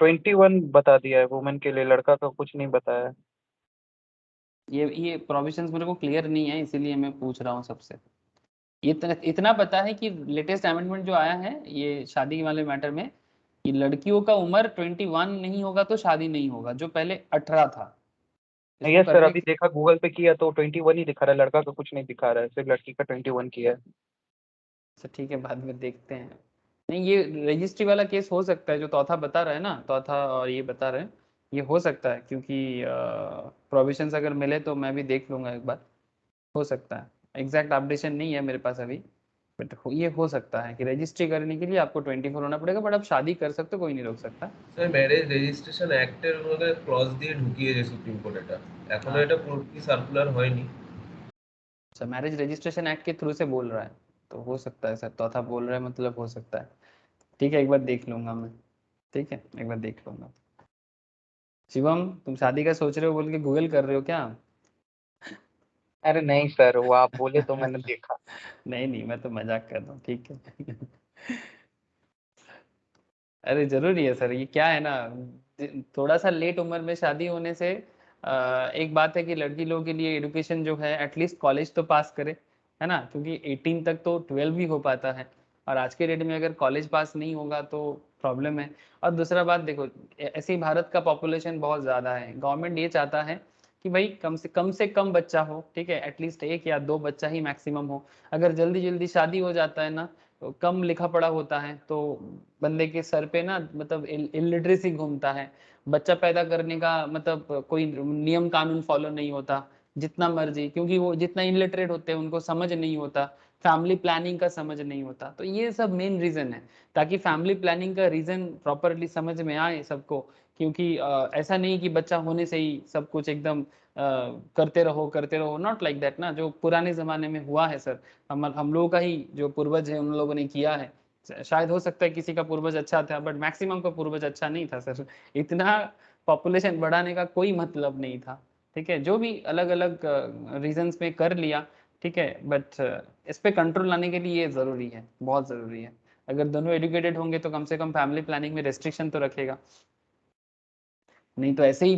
21 बता दिया है वुमेन के लिए, लड़का का कुछ नहीं बताया है। ये प्रोविजंस मेरे को क्लियर नहीं है, इसीलिए मैं पूछ रहा हूँ सबसे। ये इतना पता है कि लेटेस्ट अमेंडमेंट जो आया है ये शादी वाले मैटर में, कि लड़कियों का उम्र 21 नहीं होगा तो शादी नहीं होगा, जो पहले 18 था। इसको यस सर, करने अभी देखा गूगल पे किया तो 21 ही दिखा रहा है, लड़का का कुछ नहीं दिखा रहा है, सिर्फ लड़की का 21 किया है। अच्छा ठीक है, बाद में देखते हैं। नहीं ये रजिस्ट्री वाला केस हो सकता है, जो चौथा बता रहा है ना, चौथा और ये बता रहे हैं, ये हो सकता है, क्योंकि प्रोविजंस अगर मिले तो मैं भी देख लूंगा एक बार, हो सकता है। एग्जैक्ट अपडेशन नहीं है मेरे पास अभी, बट ये हो सकता है कि रजिस्ट्री करने के लिए आपको 24 होना पड़ेगा, बट आप शादी कर सकते हो, कोई नहीं रोक सकता। স্যার ম্যারেজ রেজিস্ট্রেশন অ্যাক্টের মধ্যে ক্লজ দিয়ে ঢুকিয়েছে সুপ্রিম কোর্ট এটা, এখনো हाँ এটা পুরোপুরি সার্কুলার হয়নি। अच्छा, मैरिज रजिस्ट्रेशन एक्ट के थ्रू से बोल रहा है, तो हो सकता है सर, चौथा बोल रहा है मतलब हो सकता है। ठीक है, एक बार देख लूंगा मैं। ठीक है, एक बार देख लूंगा। शिवम, तुम शादी का सोच रहे हो बोल के गूगल कर रहे हो क्या? अरे नहीं सर, वो आप बोले तो मैंने देखा। नहीं नहीं, मैं तो मजाक कर रहा हूँ, ठीक है। अरे जरूरी है सर, ये क्या है ना, थोड़ा सा लेट उम्र में शादी होने से एक बात है कि लड़की लोगों के लिए एजुकेशन जो है एटलीस्ट कॉलेज तो पास करे, है ना, क्योंकि 18 तक तो 12 भी हो पाता है, और आज के डेट में अगर कॉलेज पास नहीं होगा तो प्रॉब्लम है। और दूसरा बात देखो, ऐसे ही भारत का पॉपुलेशन बहुत ज़्यादा है, गवर्नमेंट ये चाहता है कि भाई कम से कम बच्चा हो, ठीक है, एटलीस्ट 1 या 2 बच्चा ही मैक्सिमम हो। अगर जल्दी जल्दी शादी हो जाता है ना, तो कम लिखा पढ़ा होता है तो बंदे के सर पे ना मतलब इलिटरेसी घूमता है, बच्चा पैदा करने का मतलब कोई नियम कानून फॉलो नहीं होता जितना मर्जी, क्योंकि वो जितना इलिटरेट होते हैं उनको समझ नहीं होता, फैमिली प्लानिंग का समझ नहीं होता। तो ये सब मेन रीजन है, ताकि फैमिली प्लानिंग का रीजन प्रॉपरली समझ में आए सबको, क्योंकि ऐसा नहीं कि बच्चा होने से ही सब कुछ एकदम करते रहो, नॉट लाइक दैट ना, जो पुराने जमाने में हुआ है सर, हम लोगों का ही जो पूर्वज है उन लोगों ने किया है। शायद हो सकता है किसी का पूर्वज अच्छा था, बट मैक्सिमम का पूर्वज अच्छा नहीं था सर। इतना पॉपुलेशन बढ़ाने का कोई मतलब नहीं था, ठीक है, जो भी अलग अलग रीजंस में कर लिया, ठीक है, बट इस पे कंट्रोल लाने के लिए ये जरूरी है, बहुत जरूरी है। अगर दोनों एजुकेटेड होंगे तो कम से कम फैमिली प्लानिंग में रेस्ट्रिक्शन तो रखेगा, नहीं तो ऐसे ही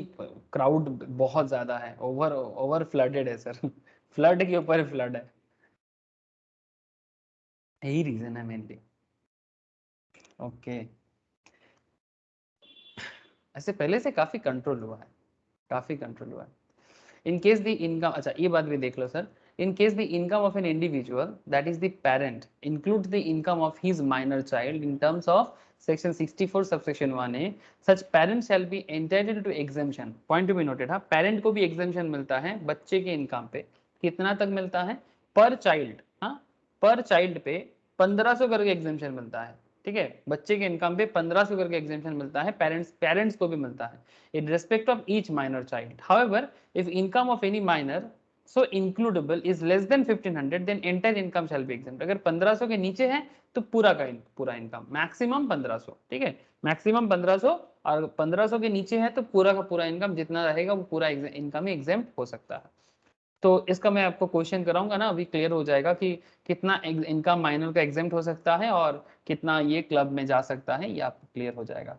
क्राउड बहुत ज्यादा है, ओवर ओवर फ्लडेड है सर। फ्लड के ऊपर फ्लड है, यही रीजन है मेनली। ओके, ऐसे पहले से काफी कंट्रोल हुआ है, काफी कंट्रोल हुआ है। इन केस द इनकम, अच्छा ये बात भी देख लो sir, in case the income of an individual, that is the parent, includes the income of his minor child in terms of section 64 subsection 1a, such parent shall be entitled to exemption, point to be noted। हाँ, parent को भी exemption मिलता है बच्चे के income पे, कितना तक मिलता है, पर चाइल्ड, हाँ पर चाइल्ड पे 1500 करके एग्जेम्पशन मिलता है, ठीक है, बच्चे के इनकम पे 1500 करके एग्जेम्पशन मिलता है, पेरेंट्स को भी मिलता है, in respect of each minor child. However if income of any minor so includable is less than 1500 then entire income shall be exempt. अगर 1500 के नीचे है तो पूरा का पूरा इनकम, मैक्सिमम 1500, ठीक है, मैक्सिमम 1500, और 1500 के नीचे है तो पूरा का पूरा इनकम जितना रहेगा वो पूरा इनकम ही एग्जेम्प्ट हो सकता है। तो इसका मैं आपको क्वेश्चन कराऊंगा ना, अभी क्लियर हो जाएगा कि कितना इनकम माइनर का एग्जेम्प्ट हो सकता है और कितना ये क्लब में जा सकता है, ये आपको क्लियर हो जाएगा।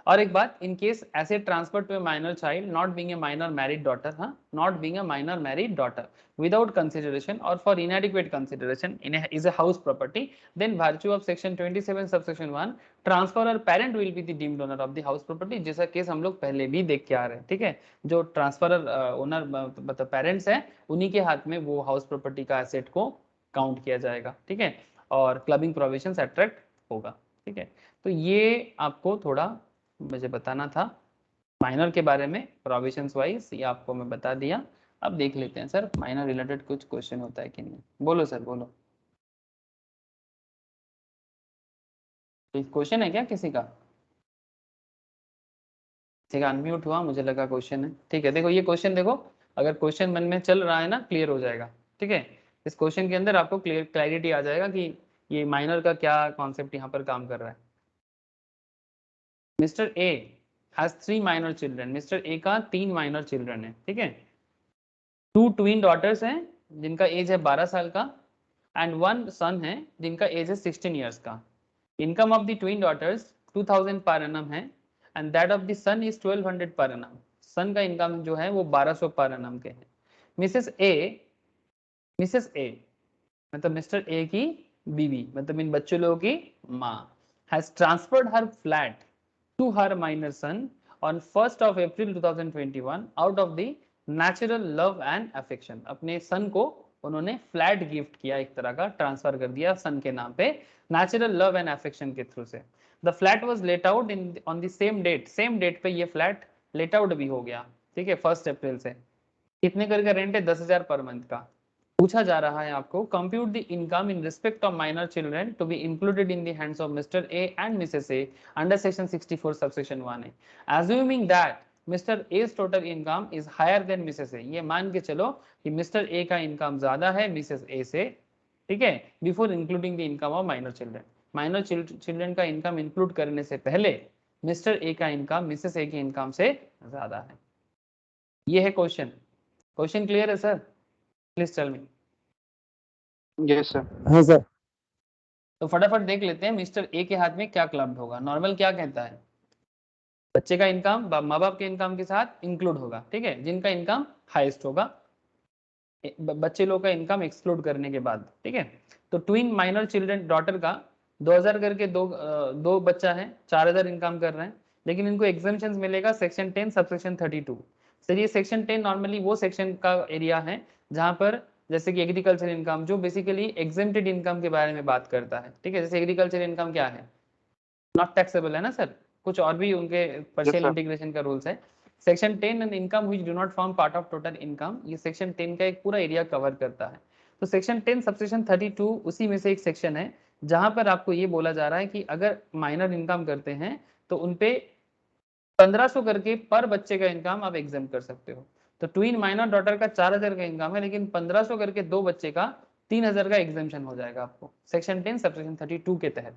और एक बात, in case asset transfer to a minor child not being a minor married daughter, हाँ not being a minor married daughter without consideration or for inadequate consideration is a house property, then virtue of section 27 subsection 1 transferor parent will be the deemed owner of the house property, जैसा case हम लोग पहले भी देख के आ रहे हैं, ठीक है, जो ट्रांसफरर ओनर मतलब पेरेंट्स है उन्हीं के हाथ में वो हाउस प्रॉपर्टी का एसेट को काउंट किया जाएगा, ठीक है, और क्लबिंग प्रोविजंस अट्रैक्ट होगा, ठीक है। तो ये आपको थोड़ा मुझे बताना था माइनर के बारे में, प्रोविजंस वाइज ये आपको मैं बता दिया। अब देख लेते हैं सर माइनर रिलेटेड कुछ क्वेश्चन होता है कि नहीं, बोलो सर बोलो। तो क्वेश्चन है क्या किसी का? किसी का अनम्यूट हुआ, मुझे लगा क्वेश्चन है। ठीक है, देखो ये क्वेश्चन देखो, अगर क्वेश्चन मन में चल रहा है ना, क्लियर हो जाएगा। ठीक है, इस क्वेश्चन के अंदर आपको क्लैरिटी आ जाएगा कि ये माइनर का क्या कॉन्सेप्ट यहाँ पर काम कर रहा है। Mister A has 3 minor children. Mister A का 3 माइनर चिल्ड्रन है। ठीक है, 2 ट्विन डॉटर्स हैं जिनका एज है 12 साल का, एंड 1 सन है जिनका एज है 16 ईयर्स का। Income of the twin daughters 2000 per annum है, and that of the son is 1200 per annum. सन का इनकम जो है वो 1200 पर एनम के हैं। मिसेस ए मतलब मिस्टर ए की बीवी, मतलब इन बच्चों लोगों की माँ, has transferred her flat to her minor son on 1st of April 2021 out of the natural love and affection. अपने सन को उन्होंने फ्लैट गिफ्ट किया, एक तरह का ट्रांसफर कर दिया सन के नाम पे, नेचुरल लव एंड अफेक्शन के थ्रू से। The flat was let out in on the same date पे ये फ्लैट लेट आउट भी हो गया। ठीक है, 1 अप्रैल से। कितने करके रेंट है? 10,000 पर मंथ का। पूछा जा रहा है आपको, compute the income in respect of minor children to be included in the hands of Mr A and Mrs A under section 64 subsection 1 है। Assuming that Mr A's total income is higher than Mrs A, ये मान के चलो कि mister A का income ज्यादा है Mrs A से। ठीक है, before including the income of minor children. Minor children का इनकम इंक्लूड करने से पहले मिस्टर ए का इनकम मिसेस ए के इनकम से ज्यादा है। ये है क्वेश्चन। क्वेश्चन क्लियर है sir? Please tell me. Yes sir. हाँ सर। तो फटाफट देख लेते हैं मिस्टर ए के हाथ में क्या क्लब्ड होगा। नॉर्मल क्या कहता है? बच्चे का इनकम माँ बाप के इनकम के साथ इंक्लूड होगा। ठीक है, जिनका इनकम हाईएस्ट होगा, बच्चे लोग का इनकम एक्सक्लूड करने के बाद। ठीक है, तो ट्विन माइनर चिल्ड्रन डॉटर का 2000 करके दो बच्चा है, 4000 इनकम कर रहे हैं, लेकिन इनको एग्जाम्पशंस मिलेगा सेक्शन 10 सबसेक्शन 32। सर ये सेक्शन 10 नॉर्मली वो सेक्शन का एरिया है जहां पर जैसे कि एग्रीकल्चर इनकम, जो बेसिकली एग्जेम्प्टेड इनकम के बारे में बात करता है। ठीक है, जैसे एग्रीकल्चर इनकम क्या है? नॉट टैक्सेबल है ना सर, कुछ और भी उनके पर्शियल इंटीग्रेशन का रूल्स है। Section 10 and income which do not form part of total income, ये सेक्शन 10 का एक पूरा एरिया कवर करता है। तो सेक्शन 10 सबसेक्शन 32 उसी में से एक सेक्शन है जहां पर आपको ये बोला जा रहा है कि अगर माइनर इनकम करते हैं तो उनपे 1500 करके पर बच्चे का इनकम आप एग्जाम कर सकते हो। तो ट्विन माइनर डॉटर का 4000 का इनकम है, लेकिन 1500 करके दो बच्चे का 3000 का एग्जामेशन हो जाएगा आपको सेक्शन 10 सबसेक्शन 32 के तहत।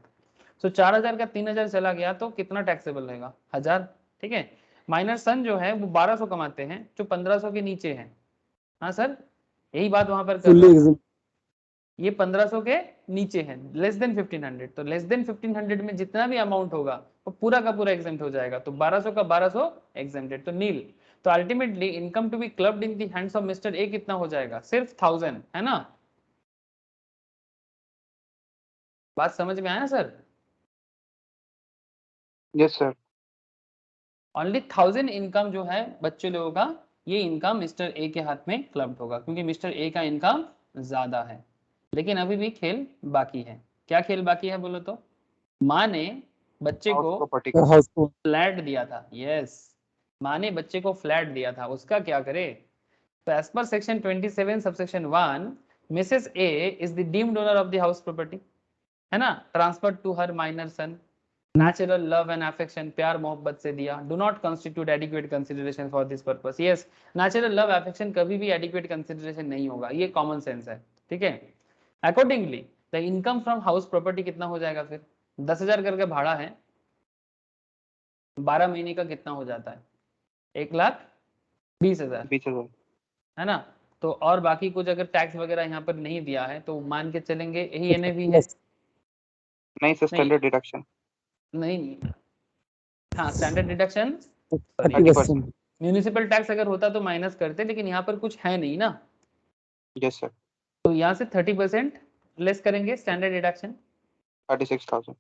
तो 4000 का 3000 चला गया तो कितना टैक्सेबल रहेगा? 1000। ठीक है, माइनर सन जो है वो 1200 कमाते हैं, जो 1500 के नीचे है। हाँ सर, यही बात वहां पर कर फुल्ली रहे हैं। एग्जाम। ये 1500 के नीचे है, लेस देन 1500। तो लेस देन 1500 में जितना भी अमाउंट होगा वो पूरा का पूरा एग्जेम्प्ट हो जाएगा। तो 1200 का 1200 एग्जेम्प्टेड, तो नील। तो ultimately income to be clubbed in the hands of Mr A कितना हो जाएगा? सिर्फ 1000, है ना? बात समझ में आया sir? Yes sir. Only 1000 income जो है बच्चे लोगों का, ये इनकम मिस्टर ए के हाथ में क्लब्ड होगा, क्योंकि मिस्टर ए का इनकम ज्यादा है। लेकिन अभी भी खेल बाकी है। क्या खेल बाकी है बोलो तो? माँ ने बच्चे को प्रॉपर्टी हाउस को फ्लैट दिया था। यस, माँ ने बच्चे को फ्लैट दिया था, उसका क्या करे? तो as per section 27 subsection 1 Mrs A is the deemed owner of the house property, है ना? Transfer to her minor son, natural love and affection, प्यार मोहब्बत से दिया। Do not constitute adequate consideration for this purpose. Yes, natural love affection कभी भी adequate consideration नहीं होगा, ये कॉमन सेंस है। ठीक है, accordingly the income from house property कितना हो जाएगा फिर? 10,000 करके भाड़ा है, 12 महीने का कितना हो जाता है? 1,20,000, 20,000। है ना? तो और बाकी कुछ अगर टैक्स वगैरह यहाँ पर नहीं दिया है तो मान के चलेंगे यही एनएवी है। नहीं सर, स्टैंडर्ड डिडक्शन नहीं, हाँ स्टैंडर्ड डिडक्शन, 30%। म्यूनिसिपल टैक्स अगर होता तो माइनस करते, लेकिन यहाँ पर कुछ है नहीं ना, यस सर। तो यहाँ से 30% लेस करेंगे स्टैंडर्ड डिडक्शन। 36,000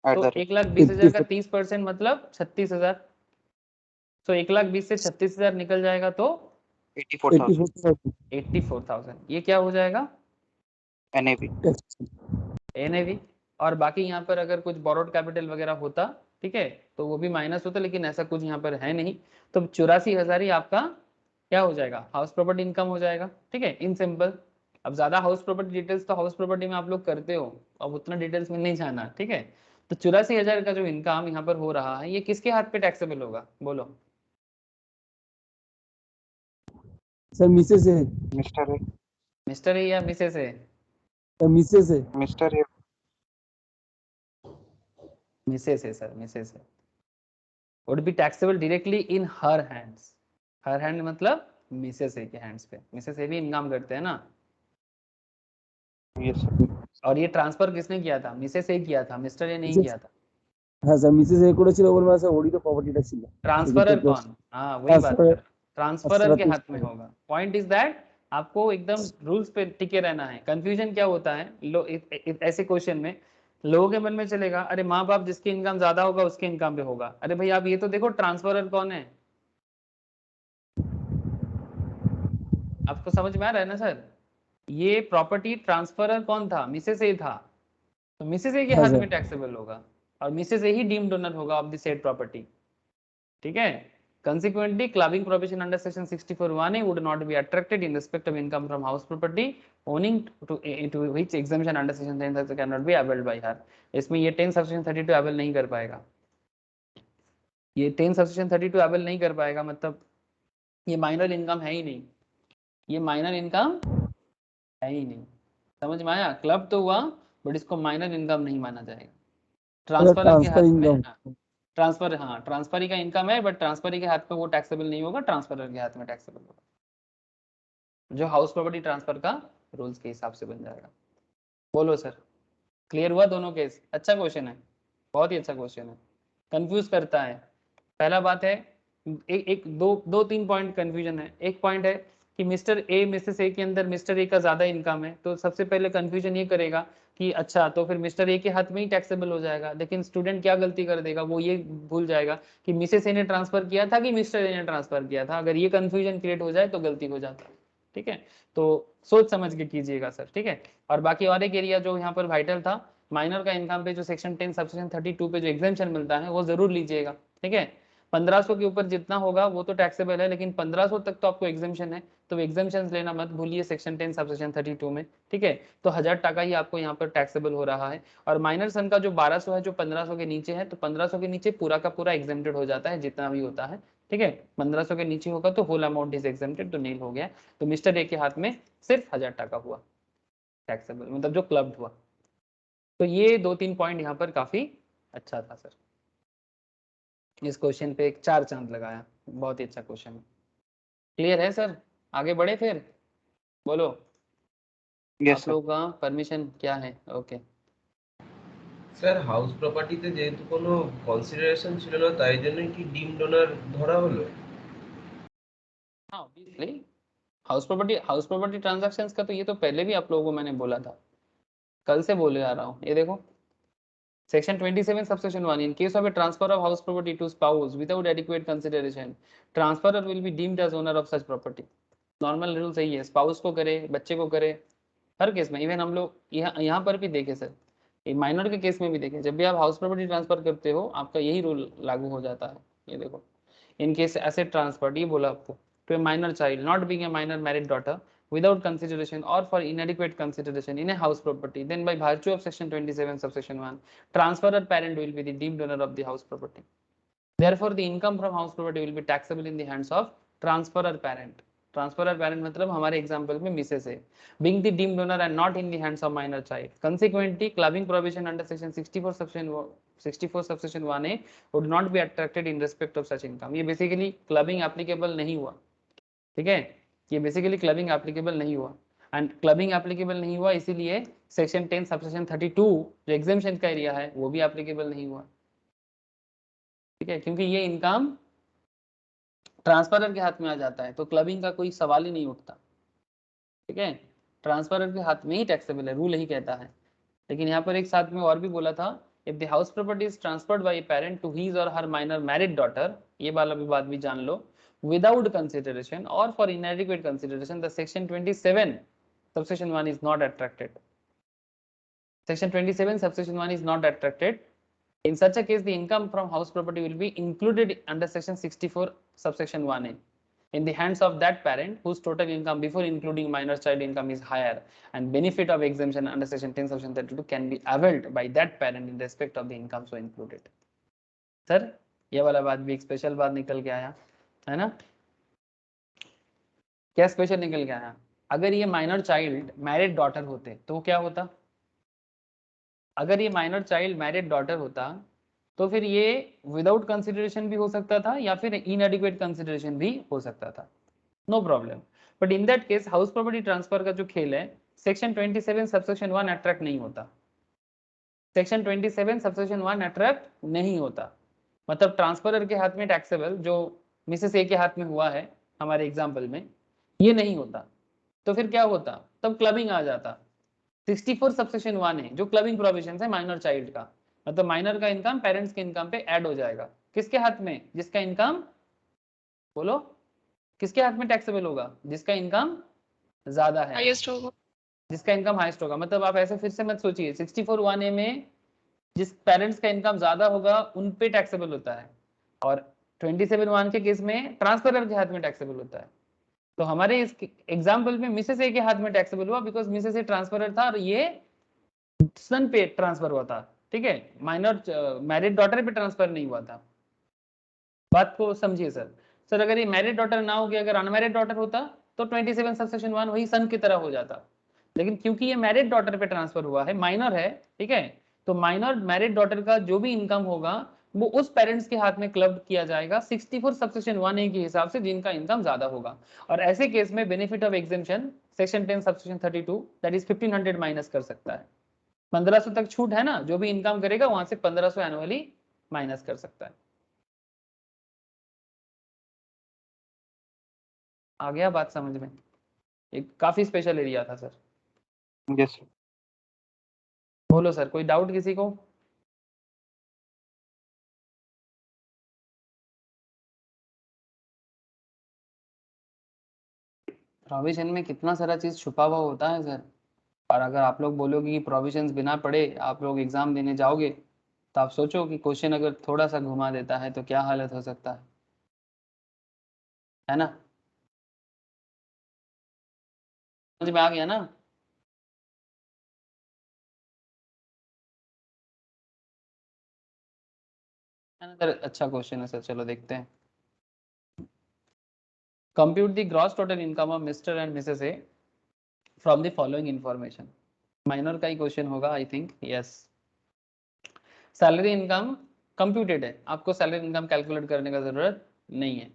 तो 1,20,000 का 30% मतलब 36,000। तो 1,20,000 से 36,000 निकल जाएगा तो 84,000 84,000। ये क्या हो जाएगा? एनएवी। एनएवी। और बाकी यहाँ पर अगर कुछ बोरोड कैपिटल वगैरह होता, ठीक है, तो वो भी माइनस होता, लेकिन ऐसा कुछ यहाँ पर है नहीं। तो 84,000 ही आपका क्या हो जाएगा? हाउस प्रॉपर्टी इनकम हो जाएगा। ठीक है, इन सिंपल। अब ज्यादा हाउस प्रॉपर्टी डिटेल्स तो हाउस प्रॉपर्टी में आप लोग करते हो, अब उतना डिटेल्स में नहीं जाना। ठीक है, तो 84,000 का जो इनकम यहाँ पर हो रहा है ये किसके हाथ पे टैक्सेबल होगा, बोलो। सर मिसेस है, मिस्टर है, मिस्टर है या मिसेस है? सर मिसेस है। मिस्टर है। मिसेस है सर, मिसेस है। Would be taxable directly in her hands. Her hand मतलब मिसेस ए के हैंड्स पे, मिसेस ए भी इनकम करते हैं ना। Yes sir. और ये ट्रांसफर किसने किया था, मिसेस ए किया था, मिस्टर ए नहीं Mrs. किया था। হ্যাঁ স্যার মিসেস এ করেছিল বলে মানে স্যার ওরই তো প্রপার্টিটা ছিল। ट्रांसफरर कौन, हाँ वही बात ट्रांसफर कर, ट्रांसफरर के हाथ में होगा। पॉइंट इज दैट आपको एकदम रूल्स पे टिके रहना है। कंफ्यूजन क्या होता है ऐसे क्वेश्चन में, लोगों के मन में चलेगा अरे माँ बाप जिसकी इनकम ज्यादा होगा उसके इनकम पे होगा। अरे भाई आप ये तो देखो ट्रांसफरर कौन है, आपको समझ में आ रहा है ना सर। ये प्रॉपर्टी ट्रांसफरर कौन था, मिसेस ए था, तो मिसेस ए के हाँ हाथ सर। में टैक्सेबल होगा और Mrs A he deemed owner होगा ऑफ द सेड प्रॉपर्टी, ठीक है। Consequently, clubbing provision under section 64(1)(a) would not be attracted in respect of income from house property owning to which exemption under section 10 cannot be availed by her। इसमें ये 10 subsection 32 avail नहीं कर पाएगा, ये 10 subsection 32 avail नहीं कर पाएगा, मतलब ये माइनर इनकम है ही नहीं, ये माइनर इनकम है ही नहीं। समझ में आया, क्लब तो हुआ बट इसको माइनर इनकम नहीं माना जाएगा। ट्रांसफर के ट्रांसफर हाथ में इनकम। ट्रांसफर, हाँ ट्रांसफर का इनकम है बट ट्रांसफर के हाथ पे वो टैक्सेबल नहीं होगा, ट्रांसफर के हाथ में टैक्सेबल होगा, जो हाउस प्रॉपर्टी ट्रांसफर का रूल्स के हिसाब से बन जाएगा। बोलो सर, क्लियर हुआ दोनों केस? अच्छा क्वेश्चन है, बहुत ही अच्छा क्वेश्चन है, कंफ्यूज करता है। पहला बात है एक दो तीन पॉइंट कंफ्यूजन है। एक पॉइंट है कि मिस्टर ए मिसेस ए के अंदर मिस्टर ए का ज्यादा इनकम है, तो सबसे पहले कंफ्यूजन ये करेगा कि अच्छा तो फिर मिस्टर ए के हाथ में ही टैक्सेबल हो जाएगा। लेकिन स्टूडेंट क्या गलती कर देगा, वो ये भूल जाएगा कि मिसेस ए ने ट्रांसफर किया था कि मिस्टर ए ने ट्रांसफर किया था। अगर ये कंफ्यूजन क्रिएट हो जाए तो गलती हो जाता है, ठीक है। तो सोच समझ के कीजिएगा सर, ठीक है। और बाकी और एक एरिया जो यहाँ पर वाइटल था, माइनर का इनकम पे जो सेक्शन 10 सबसेक्शन 32 पे जो एग्जेम्पशन मिलता है वो जरूर लीजिएगा, ठीक है। 1500 के ऊपर जितना होगा वो तो टैक्सेबल है, लेकिन 1500 तक तो आपको एग्जेम्पशन है, तो एग्जेम्पशन लेना मत भूलिए सेक्शन 10 सबसेक्शन 32 में, ठीक है। तो 1000 टका ही आपको यहाँ पर टैक्सेबल हो रहा है। और माइनर सन का जो 1200 है, जो 1500 के नीचे है, तो 1500 के नीचे पूरा का पूरा एग्जेम्प्टेड हो जाता है जितना भी होता है, ठीक है। 1500 के नीचे होगा तो होल अमाउंट इज एग्जेम्प्टेड, तो नील हो गया। तो मिस्टर ए के हाथ में सिर्फ 1000 टका हुआ टैक्सेबल, मतलब जो क्लब्ड हुआ। तो ये 2-3 पॉइंट यहाँ पर काफी अच्छा था सर, इस क्वेश्चन पे एक 4 चांद लगाया, बहुत ही अच्छा क्वेश्चन है। क्लियर है सर, आगे बढ़े फिर, बोलो यस आप सर। लोगों का परमिशन क्या है? ओके স্যার হাউস প্রপার্টিতে যেহেতু কোনো কনসিডারেশন ছিল না তাই জন্য কি ডিম ডোনার ধরা হলো? हाँ ऑब्वियसली हाउस प्रॉपर्टी ट्रांजैक्शंस का तो ये तो पहले भी आप लोगों को मैंने बोला था, कल से बोले आ रहा हूँ। ये देखो section 27 subsection 1, in case of a transfer of house property to spouse without adequate consideration, transferor will be deemed as owner of such property। Normal rule सही है, स्पाउस को करे, बच्चे को करे, हर केस में। इवन हम लोग यहाँ पर भी देखे सर, ये माइनर के केस में भी देखे, जब भी आप हाउस प्रॉपर्टी ट्रांसफर करते हो आपका यही रूल लागू हो जाता है। ये देखो इन केस एसेट ट्रांसफर, ये बोला आपको, to a minor child not being a minor married daughter without consideration or for inadequate consideration in a house property, then by virtue of section 27 subsection 1, transferor parent will be the deemed owner of the house property। Therefore the income from house property will be taxable in the hands of transferor parent। Transferor parent मतलब हमारे example में Mrs है, being the deemed owner and not in the hands of minor child। Consequently, clubbing provision under section 64 subsection 1A would not be attracted in respect of such income। ये basically clubbing applicable नहीं हुआ, ठीक है, ये basically clubbing applicable नहीं हुआ। And clubbing applicable नहीं हुआ इसीलिए सेक्शन 10 सबसेक्शन 32 जो एग्जेम्पशन का एरिया है वो भी एप्लीकेबल नहीं हुआ, ठीक है, क्योंकि ये इनकम ट्रांसफरर के हाथ में आ जाता है, तो क्लबिंग का कोई सवाल ही नहीं उठता, ठीक है। ट्रांसफरर के हाथ में ही टैक्सेबल है, रूल यही कहता है। लेकिन यहाँ पर एक साथ में और भी बोला था, if the house property is transferred by parent to his or her minor married daughter, ये वाला भी बात भी जान लो, विदाउट कंसिडरेशन और for इनएडिक्वेट consideration, the section 27 subsection 1 is not attracted। section 27 subsection 1 is not attracted। In such a case, the income from house property will be included under section 64 subsection 1A। in the hands of that parent whose total income before including minor child income is higher and benefit of exemption under section 10 section 32 can be availed by that parent in respect of the income so included. Sir ये वाला बात भी एक special बात निकल के आया है ना, क्या स्पेशल निकल के आया? अगर ये माइनर चाइल्ड मैरिड डॉटर होते तो क्या होता? अगर ये माइनर चाइल्ड मैरिड डॉटर होता तो फिर ये विदाउट कंसिडरेशन भी हो सकता था या फिर इनएडिक्वेट कंसिडरेशन भी हो सकता था, no problem. But in that case house property transfer का जो खेल है सेक्शन 27 सबसेक्शन 1 अट्रैक्ट नहीं होता, सेक्शन 27 सबसेक्शन 1 अट्रैक्ट नहीं होता। मतलब ट्रांसफरर के हाथ में टैक्सेबल जो मिसेस ए के हाथ में हुआ है हमारे एग्जाम्पल में, ये नहीं होता। तो फिर क्या होता? तब क्लबिंग आ जाता। 64 सबसेक्शन 1 है जो क्लबिंग प्रोविजन है माइनर चाइल्ड का, मतलब माइनर का इनकम पेरेंट्स के इनकम पे ऐड हो जाएगा। किसके हाथ में? जिसका इनकम, बोलो किसके हाथ में टैक्सेबल होगा? जिसका इनकम ज्यादा है, हाईएस्ट होगा, जिसका इनकम हाईएस्ट होगा। मतलब आप ऐसे फिर से मत सोचिए, 64 1A में जिस पेरेंट्स का इनकम ज्यादा होगा उन पे टैक्सेबल होता है, और 27 1 के केस में ट्रांसफरर के हाथ में टैक्सेबल होता है। तो हमारे इस एग्जाम्पल में मिसेस ए के हाथ में टैक्सेबल हुआ बिकॉज मिसेस ए ट्रांसफरर था और ये सन पे ट्रांसफर हुआ था, ठीक है, माइनर मैरिड डॉटर पे ट्रांसफर नहीं हुआ था। बात को समझिए सर। सर अगर ये मैरिड डॉटर ना हो गया, अगर अनमैरिड डॉटर होता तो 27 सबसेक्शन 1 वही सन की तरह हो जाता, लेकिन क्योंकि ये मैरिड डॉटर पे ट्रांसफर हुआ है, माइनर है, ठीक है, तो माइनर मैरिड डॉटर का जो भी इनकम होगा वो उस पेरेंट्स के हाथ में क्लब किया जाएगा 64 सबसेक्शन 1A के हिसाब से जिनका इनकम ज्यादा होगा। और ऐसे केस में benefit of exemption section 10 subsection 32 that is 1500 minus कर सकता है। 1500 तक छूट है ना, जो भी इनकम करेगा वहां से 1500 एनुअली माइनस कर सकता है। आ गया बात समझ में? एक काफी स्पेशल एरिया था सर। Yes sir. बोलो सर, कोई डाउट किसी को? प्रोविजन में कितना सारा चीज छुपा हुआ होता है सर, और अगर आप लोग बोलोगे कि प्रोविजंस बिना पढ़े आप लोग एग्जाम देने जाओगे तो आप सोचो कि क्वेश्चन अगर थोड़ा सा घुमा देता है तो क्या हालत हो सकता है ना? समझ में आ गया ना? है ना सर? अच्छा क्वेश्चन है सर, चलो देखते हैं। Compute the gross total income of mister and Mrs A from the following information. Minor का ही क्वेश्चन होगा I think, yes. Salary income computed है, आपको सैलरी इनकम कैलकुलेट करने का जरूरत नहीं है।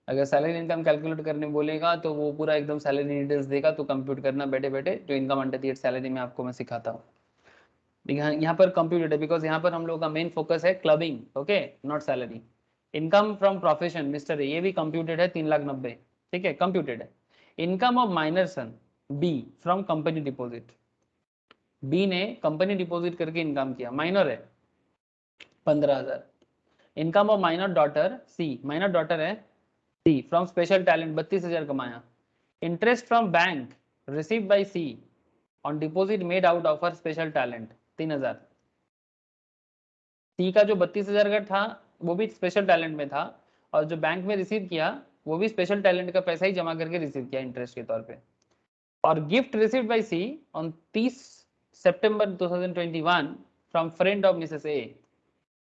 अगर सैलरी इनकम कैलकुलेट करने बोलेगा तो वो पूरा एकदम सैलरी डिटेल्स देगा, तो कंप्यूट करना बैठे बैठे जो इनकम अंडर द सैलरी में आपको मैं सिखाता हूँ। यहाँ पर कंप्यूटेड है बिकॉज यहाँ पर हम लोग का मेन फोकस है clubbing, okay, not salary. Income from profession Mr A, ये भी कंप्यूटेड है 3,90,000, ठीक है, कंप्यूटेड है। Income of minor son B from company deposit, B ने कंपनी डिपॉजिट करके इनकम किया, माइनर है 15,000। Income of minor daughter C, minor daughter है सी फ्रॉम स्पेशल टैलेंट 32,000 कमाया। Interest from bank receive by C on deposit made out of her special talent 3,000। सी का जो 32,000 का था वो भी स्पेशल टैलेंट में था, और जो बैंक में रिसीव किया वो भी स्पेशल टैलेंट का पैसा ही जमा करके रिसीव किया इंटरेस्ट के तौर पे। और gift received by C on 30 सितंबर 2021 from friend of Mrs A,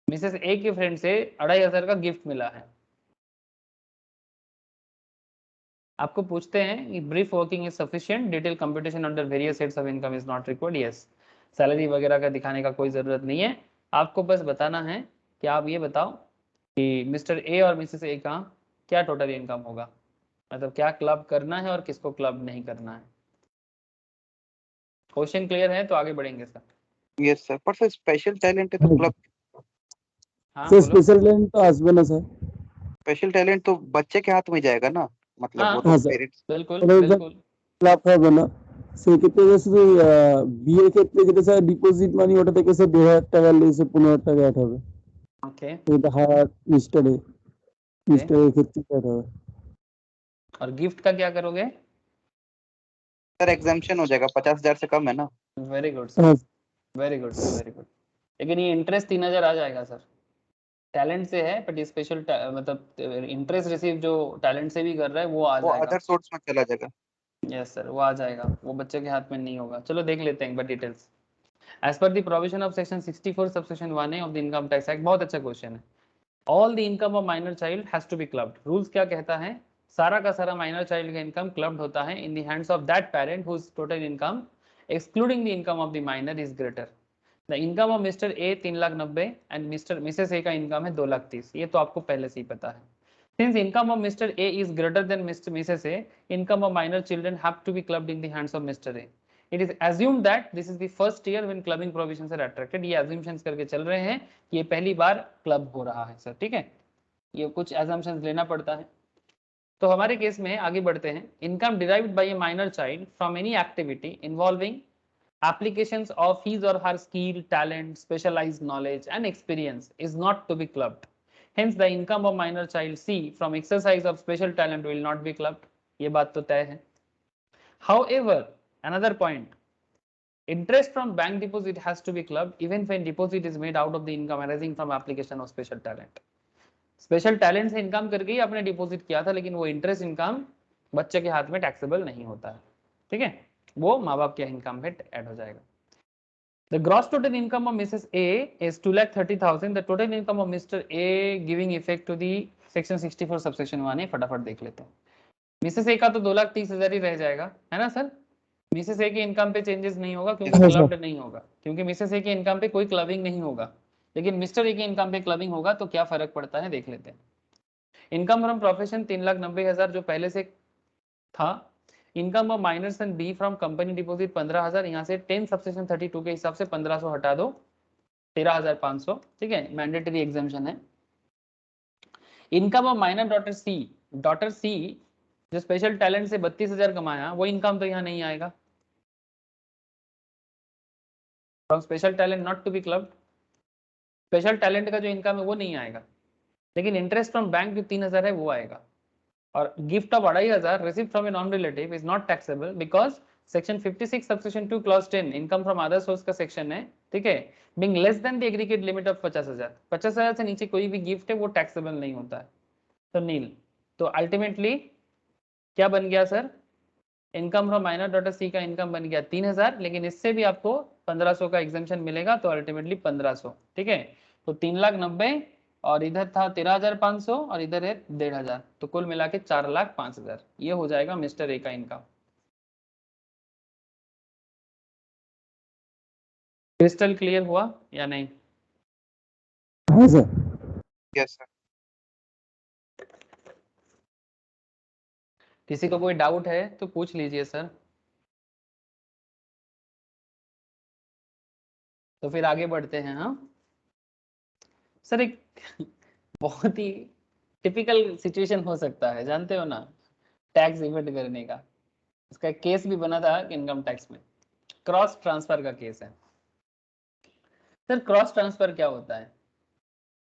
Mrs A के फ्रेंड से 2,500 का गिफ्ट मिला है। आपको पूछते हैं brief working is sufficient, detail computation under various heads of income is not required. Yes, salary वगैरह का दिखाने का कोई जरूरत नहीं है, आपको बस बताना है कि आप ये बताओ कि मिस्टर ए और मिसेस ए का क्या टोटल इनकम होगा, मतलब क्या क्लब करना है और किसको क्लब नहीं करना है। क्वेश्चन क्लियर है तो आगे बढ़ेंगे सर। यस सर, पर सर स्पेशल टैलेंट है तो क्लब, हाँ सर बोलो। स्पेशल टैलेंट तो हस्बैंड है सर। स्पेशल टैलेंट तो बच्चे के हाथ में जाएगा ना, मतलब हाँ वो तो हाँ सर, पेरेंट्स। बिल्कुल মানে बिल्कुल। ক্লাব হবে না সেক্ষেত্রে শুধু বিয়ের ক্ষেত্রে যেটা স্যার ডিপোজিট মানি ওটা থেকে স্যার 2,000 টাকা লেসে 15,000 টাকা অ্যাড হবে। ओके এটা হায়ার মিস্টারের ক্ষেত্রে অ্যাড হবে। और गिफ्ट का क्या करोगे? सर एग्जाम्पशन हो जाएगा, 50,000 से कम है ना। वेरी गुड सर, हाँ very good sir, very good. लेकिन ये इंटरेस्ट 3,000 आ जाएगा सर। टैलेंट से है, बट स्पेशल मतलब इंटरेस्ट रिसीव जो टैलेंट से भी कर रहा है वो आ वो जाएगा। अदर सोर्स में चला जाएगा। यस सर, वो आ जाएगा, वो बच्चे के हाथ में नहीं होगा। चलो देख लेते हैं एक बार details. As per the provision of section 64 subsection 1A of the income tax act, बहुत अच्छा क्वेश्चन है। All the income of minor child has to be clubbed. Rules क्या कहता है, सारा का सारा माइनर चाइल्ड का इनकम क्लब्ड होता है in the hands of that parent whose total income excluding the income of the minor is greater. The income of Mr A 3,90,000 and Mrs ए का इनकम है 2,30,000। ये तो आपको पहले से ही पता है। Since income of Mr. A is greater than Mrs. A, income of minor children have to be clubbed in the hands of Mr. A. It is assumed that this is the first year when clubbing provisions are attracted. ये assumptions करके चल रहे हैं कि ये पहली बार club हो रहा है सर, ठीक है, ये कुछ assumptions लेना पड़ता है। तो हमारे केस में आगे बढ़ते हैं। Income derived bye A minor child from any activity involving applications of his or her skill, talent, specialized knowledge and experience is not to be clubbed. Hence the income of minor child C from exercise of special talent will not be clubbed. ये बात तो तय है। However, another point, interest from bank deposit has to be clubbed even when deposit is made out of the income arising from application of special talent. Special talent से income करके ही आपने deposit किया था, लेकिन वो इंटरेस्ट इनकम बच्चे के हाथ में टैक्सेबल नहीं होता है, ठीक है, वो माँ बाप के इनकम में ऐड हो जाएगा। The gross total income of Mrs. A is 2,30,000. The total income of Mr. A giving effect to the section 64 subsection 1 है, फटाफट देख लेते हैं। मिसेस ए का तो 2,30,000 ही रह जाएगा, है ना सर। मिसेस ए के इनकम पे चेंजेस नहीं होगा क्योंकि हाँ, सर। क्लब्ड नहीं होगा, क्योंकि मिसेस ए के इनकम पे कोई क्लबिंग नहीं होगा, लेकिन मिस्टर ए के इनकम पे क्लबिंग होगा। तो क्या फर्क पड़ता है देख लेते हैं। इनकम फ्रॉम प्रोफेशन 3,90,000 जो पहले से था। Income of minors and B from company deposit 15,000, यहाँ से 10 सबसेक्शन 32 के हिसाब से 1,500 हटा दो, 13,500, ठीक है, मैंडेटरी एग्जाम्पशन है। इनकम ऑफ माइनर डॉटर सी जो स्पेशल टैलेंट से 32,000 कमाया, वो इनकम तो यहाँ नहीं आएगा। From special talent not to be clubbed, special talent का जो इनकम है वो नहीं आएगा, लेकिन इंटरेस्ट फ्रॉम बैंक जो 3,000 है वो आएगा। और gift of 2,500 receive from a non relative is not taxable because section 56 subsection 2 clause 10 income from other source का सेक्शन है, ठीक है, being less than the aggregate limit of 50,000। 50,000 से नीचे कोई भी गिफ्ट है वो टैक्सेबल नहीं होता है, तो नील। तो अल्टीमेटली क्या बन गया sir, income from minor daughter C का इनकम बन गया 3,000, लेकिन इससे भी आपको 1,500 का एग्जाम्पशन मिलेगा, तो अल्टीमेटली 1,500, ठीक है। तो 3,90,000 और इधर था 13,500 और इधर है 1,500, तो कुल मिला के 4,05,000 ये हो जाएगा मिस्टर ए का इनकम। क्रिस्टल क्लियर हुआ या नहीं? हाँ सर। Yes sir. किसी को कोई डाउट है तो पूछ लीजिए सर, तो फिर आगे बढ़ते हैं। हाँ सर, एक बहुत ही टिपिकल सिचुएशन हो सकता है, जानते हो ना, टैक्स इवेट करने का। इसका केस भी बना था इनकम टैक्स में, क्रॉस ट्रांसफर का केस है। सर क्रॉस ट्रांसफर क्या होता है,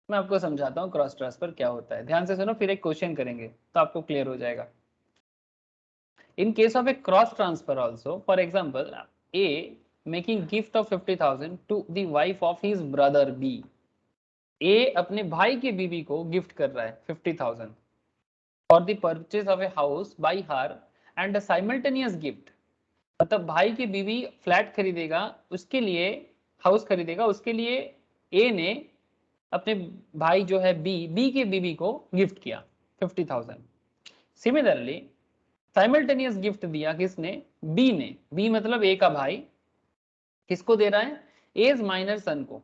मैं आपको समझाता हूँ क्रॉस ट्रांसफर क्या होता है। ध्यान से सुनो, फिर एक क्वेश्चन करेंगे तो आपको क्लियर हो जाएगा। In case of a cross transfer also, for example, A making gift of 50,000 to the wife of his brother B. A अपने भाई के बीवी को गिफ्ट कर रहा है 50,000 for the purchase of a house by her and a simultaneous gift. मतलब भाई की बीवी फ्लैट खरीदेगा, उसके लिए हाउस खरीदेगा, उसके लिए A ने अपने भाई जो है B के बीवी को गिफ्ट किया 50,000। सिमिलरली साइमल्टेनियस गिफ्ट दिया किसने, बी ने। बी मतलब ए का भाई, किसको दे रहा है, एज माइनर सन को।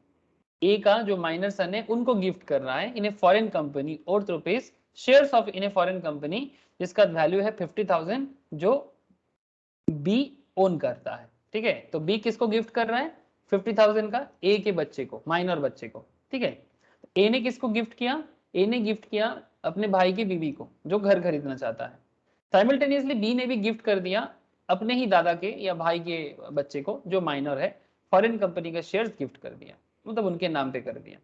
ए का जो माइनर सन है उनको गिफ्ट कर रहा है इन ए फॉरेन कंपनी और rupees shares of in a foreign company जिसका वैल्यू है 50,000 जो बी ओन करता है, ठीक है। तो बी किसको गिफ्ट कर रहा है 50,000 का, ए के बच्चे को, माइनर बच्चे को, ठीक है। ए ने किसको गिफ्ट किया, ए ने गिफ्ट किया अपने भाई की बीवी को जो घर खरीदना चाहता है। साइमल्टेनियसली बी ने भी गिफ्ट कर दिया अपने ही दादा के या भाई के बच्चे को जो माइनर है, फॉरेन कंपनी का शेयर्स गिफ्ट कर दिया, मतलब उनके नाम पे कर दिया।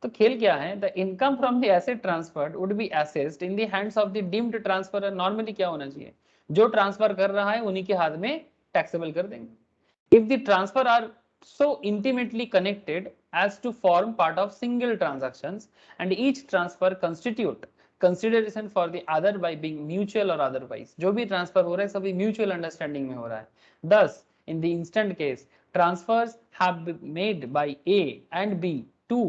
तो खेल क्या है, the income from the asset transferred would be assessed in the hands of the deemed transferor. Normally क्या होना चाहिए, जो ट्रांसफर कर रहा है उन्हीं के हाथ में टैक्सेबल कर देंगे। If the transfer R so intimately connected as to form part of single transactions and each transfer constitute consideration for the other by being mutual or otherwise. जो भी ट्रांसफर हो रहा है सभी म्यूचुअल अंडरस्टैंडिंग में हो रहा है. Thus in the instant case transfers have been made by A and B to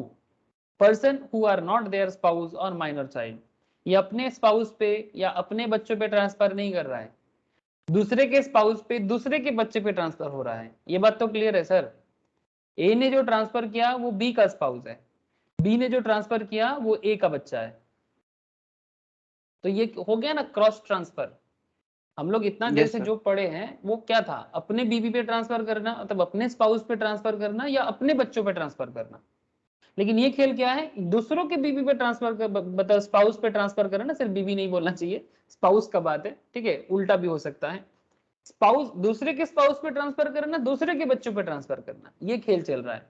person who are not their spouse or minor child. ये अपने स्पाउस पे या अपने बच्चों पे ट्रांसफर नहीं कर रहा है, दूसरे के स्पाउस पे दूसरे के बच्चे पे ट्रांसफर हो रहा है. ये बात तो क्लियर है सर. ए ने जो ट्रांसफर किया वो बी का स्पाउस है, बी ने जो ट्रांसफर किया वो ए का बच्चा है. तो ये हो गया ना क्रॉस ट्रांसफर. हम लोग इतना देर से जो पढ़े हैं वो क्या था, अपने बीबी पे ट्रांसफर करना मतलब अपने स्पाउस पे ट्रांसफर करना या अपने बच्चों पे ट्रांसफर करना. लेकिन ये खेल क्या है, दूसरों के बीबी पे ट्रांसफर मतलब स्पाउस पे ट्रांसफर करना. सिर्फ बीबी नहीं बोलना चाहिए, स्पाउस का बात है, ठीक है, उल्टा भी हो सकता है. स्पाउस दूसरे के स्पाउस पे ट्रांसफर करना, दूसरे के बच्चों पे ट्रांसफर करना, ये खेल चल रहा है.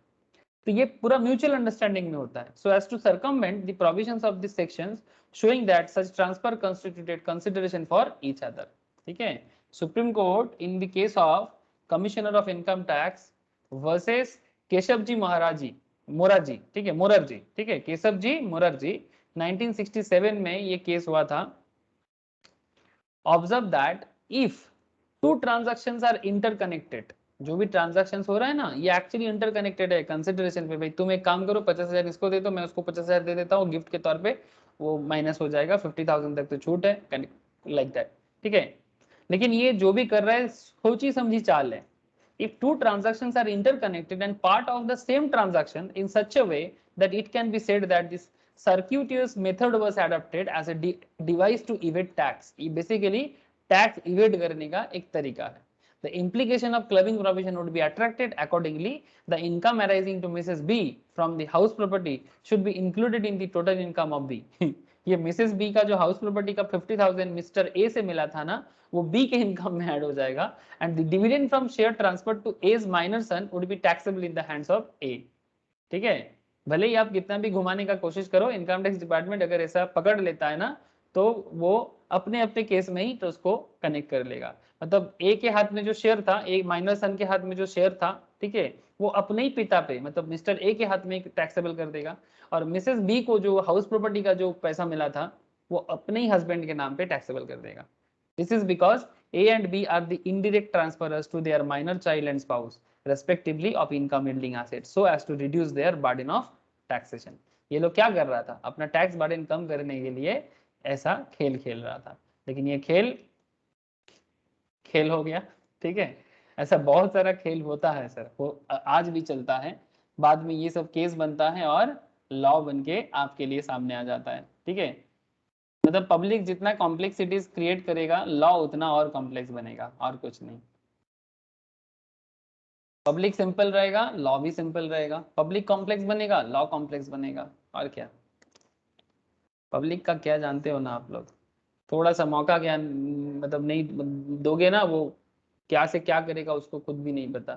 तो ये पूरा म्यूचुअल अंडरस्टैंडिंग में होता है. So as to circumvent the provisions of this sections showing that such transfer constituted consideration for each other. ठीक है. Supreme Court in the case of commissioner of income tax versus Keshav ji Morarji, ठीक है, मोरारजी, ठीक है, केशव जी मोरारजी 1967 में ये केस हुआ था. Observe that if two transactions are interconnected, जो भी ट्रांजैक्शंस हो रहा है ना ये एक्चुअली इंटरकनेक्टेड है कंसिडरेशन पे. भाई तुम एक काम करो 50,000 इसको दे दो, मैं उसको 50,000 दे देता हूँ गिफ्ट के तौर पे, वो माइनस हो जाएगा, 50,000 तक तो छूट है, लाइक दैट. ठीक है. लेकिन ये जो भी कर रहा है सोची समझी चाल है. If two transactions are interconnected and part of the same transaction in such a way that it can be said that this circuitous method was adopted as a device to evade tax. ये basically tax evade करने का एक तरीका है. The implication of clubbing provision would be attracted accordingly. The income arising to Mrs. B from the house property should be included in the total income of B. ये Mrs B का जो house property का 50,000 mister A से मिला था ना, वो B के इनकम में ऐड हो जाएगा. And the dividend from share transfer to as minor son would be taxable in the hands of A. ठीक है. भले ही आप कितना भी घुमाने का कोशिश करो, इनकम टैक्स डिपार्टमेंट अगर ऐसा पकड़ लेता है ना तो वो अपने अपने केस में ही तो उसको कनेक्ट कर लेगा. मतलब ए के हाथ में जो शेयर था, ए माइनर सन के हाथ में जो शेयर था, ठीक है, वो अपने ही पिता पे मतलब मिस्टर ए के हाथ में टैक्सेबल कर देगा. और मिसेस बी को जो हाउस प्रॉपर्टी का जो पैसा मिला था वो अपने ही हस्बैंड के नाम पे टैक्सेबल कर देगा. This is because A and B are the indirect transferors to their minor child and spouse respectively of income yielding assets so as to reduce their burden of taxation. ये लोग क्या कर रहा था, अपना टैक्स बर्डन कम करने के लिए ऐसा खेल खेल रहा था. लेकिन ये खेल हो गया. ठीक है. ऐसा बहुत सारा खेल होता है सर, वो आज भी चलता है. बाद में ये सब केस बनता है और लॉ बन के आपके लिए सामने आ जाता है. ठीक है. मतलब पब्लिक जितना कॉम्प्लेक्सिटीज क्रिएट करेगा लॉ उतना और कॉम्प्लेक्स बनेगा, और कुछ नहीं. पब्लिक सिंपल रहेगा लॉ भी सिंपल रहेगा, पब्लिक कॉम्प्लेक्स बनेगा लॉ कॉम्प्लेक्स बनेगा. और क्या, पब्लिक का क्या जानते हो ना आप लोग. थोड़ा सा मौका क्या मतलब नहीं दोगे ना, वो क्या से क्या करेगा उसको खुद भी नहीं पता.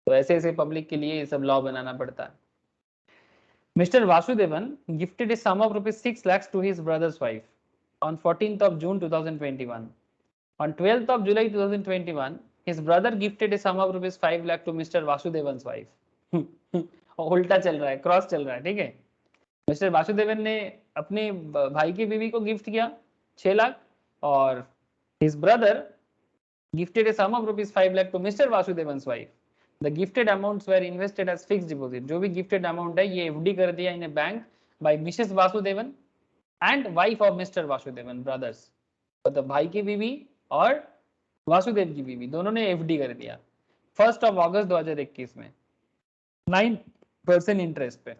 तो ऐसे ऐसे पब्लिक के लिए ये सब लॉ बनाना पड़ता है. Mr. Vasudevan gifted a sum of rupees 6 lakhs to his brother's wife on 14th of June 2021. On 12th of July 2021, his brother gifted a sum of rupees 5 lakh to Mr. Vasudevan's wife. उल्टा चल रहा है, cross चल रहा है. ठीक है. Mister Vasudevan ने अपने भाई की बीवी को गिफ्ट किया 6 लाख और his brother gifted a sum of rupees 5 lakh to Mr. Vasudevan's wife. The gifted amounts were invested as fixed deposit. जो भी गिफ्टेड अमाउंट है ये एफडी कर दिया in bank by Mrs Vasudevan and wife of Mr Vasudevan brothers. मतलब भाई की बीवी और वासुदेव की बीवी दोनों ने एफडी कर दिया 1 अगस्त 2021 में 9% इंटरेस्ट पे.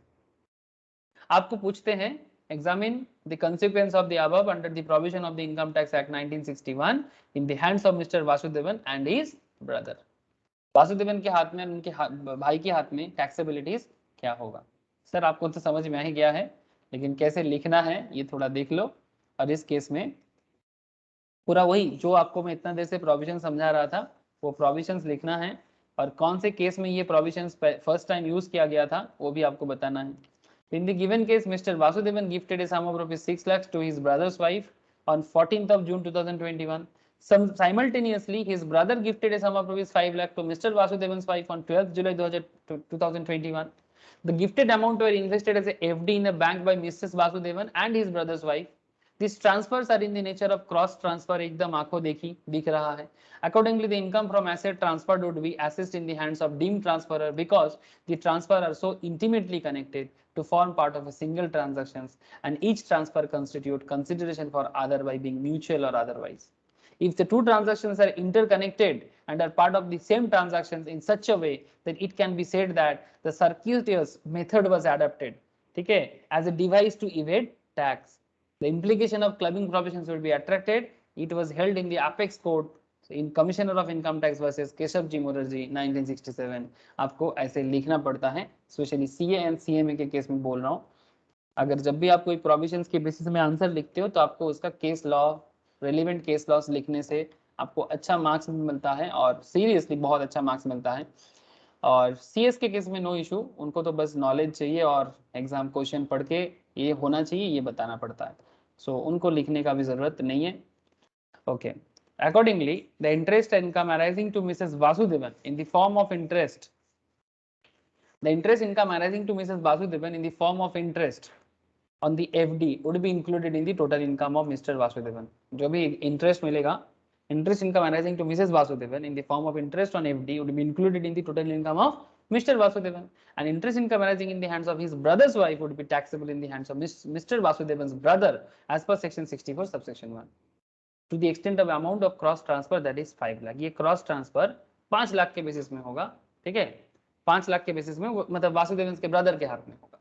आपको पूछते हैं examine the consequence of the above under the provision of the Income Tax Act 1961 in the hands of Mr. Vasudevan and his brother. Vasudevan के हाथ में, उनके भाई के हाथ में टैक्सेबिलिटीज क्या होगा. सर आपको तो समझ में आ ही गया है, लेकिन कैसे लिखना है ये थोड़ा देख लो. और इस केस में पूरा वही जो आपको मैं इतना देर से प्रोविजन समझा रहा था वो प्रोविजंस लिखना है, और कौन से केस में ये प्रोविजंस फर्स्ट टाइम यूज किया गया था वो भी आपको बताना है. In the given case, Mr. Vasudevan gifted a sum of rupees 6 lakhs to his brother's wife on 14th of June 2021. Simultaneously, his brother gifted a sum of rupees 5 lakh to Mr. Vasudevan's wife on 12th July 2021. The gifted amount were invested as a FD in a bank by Mrs. Vasudevan and his brother's wife. These transfers are in the nature of cross transfer. एकदम आंखों देखी दिख रहा है. Accordingly, the income from asset transferred would be assessed in the hands of deemed transferor because the transfer are so intimately connected to form part of a single transactions, and each transfer constitute consideration for other by being mutual or otherwise. If the two transactions are interconnected and are part of the same transactions in such a way that it can be said that the circuitous method was adopted, okay, as a device to evade tax, the implication of clubbing provisions would be attracted. It was held in the apex court in Commissioner of Income Tax versus Keshav ji Mukherjee 1967. आपको ऐसे लिखना पड़ता है, specially CA and CMA के case में बोल रहा हूँ. अगर जब भी आप कोई प्रोविजंस के बेसिस में आंसर लिखते हो तो आपको उसका case law, relevant case laws लिखने से आपको अच्छा मार्क्स मिलता है और सीरियसली बहुत अच्छा मार्क्स मिलता है. और सीएस के केस में नो इशू, उनको तो बस नॉलेज चाहिए और एग्जाम क्वेश्चन पढ़ के ये होना चाहिए ये बताना पड़ता है. सो उनको लिखने का भी जरूरत नहीं है. Okay. Accordingly, the interest income arising to Mrs. Vasudevan in the form of interest, the interest income arising to Mrs. Vasudevan in the form of interest on the FD would be included in the total income of Mr. Vasudevan. जो भी interest मिलेगा, interest income arising to Mrs. Vasudevan in the form of interest on FD would be included in the total income of Mr. Vasudevan, and interest income arising in the hands of his brother's wife would be taxable in the hands of Mr. Vasudevan's brother as per section 64 subsection 1. To the extent of amount of cross transfer that is 5 lakh. ये cross transfer 5 lakh के basis में होगा, ठीक है, 5 लाख के basis में, मतलब वासुदेवन के ब्रदर के हाथ में होगा.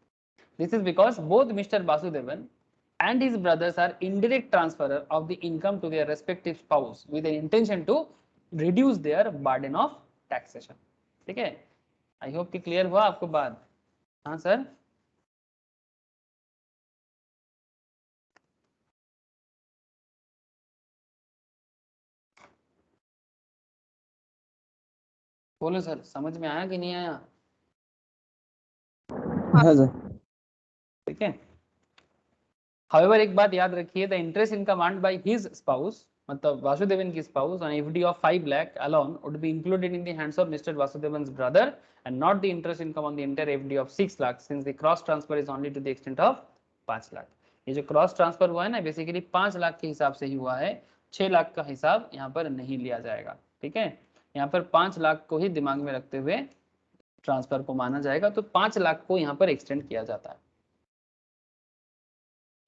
This is because both Mr. Vasudevan and his brothers are indirect transferer of the income to their respective spouse with an intention to reduce their burden of taxation. ठीक है, आई होप कि clear हुआ आपको बात. हाँ sir, बोलो sir, समझ में आया कि नहीं आया? हाँ सर. ठीक है. However, एक बात याद रखिए, the interest income earned by his spouse, मतलब वासुदेवन की spouse on FD of 5 lakh alone would be included in the hands of Mr. Vasudevan's brother and not the interest income on the entire FD of 6 lakh since the cross transfer is only to the extent of 5 lakh. ये जो cross transfer हुआ है ना, basically 5 lakh के हिसाब से ही हुआ है, 6 लाख का हिसाब यहाँ पर नहीं लिया जाएगा. ठीक है, यहाँ पर 5 लाख को ही दिमाग में रखते हुए ट्रांसफर को माना जाएगा, तो 5 लाख को यहाँ पर एक्सटेंड किया जाता है.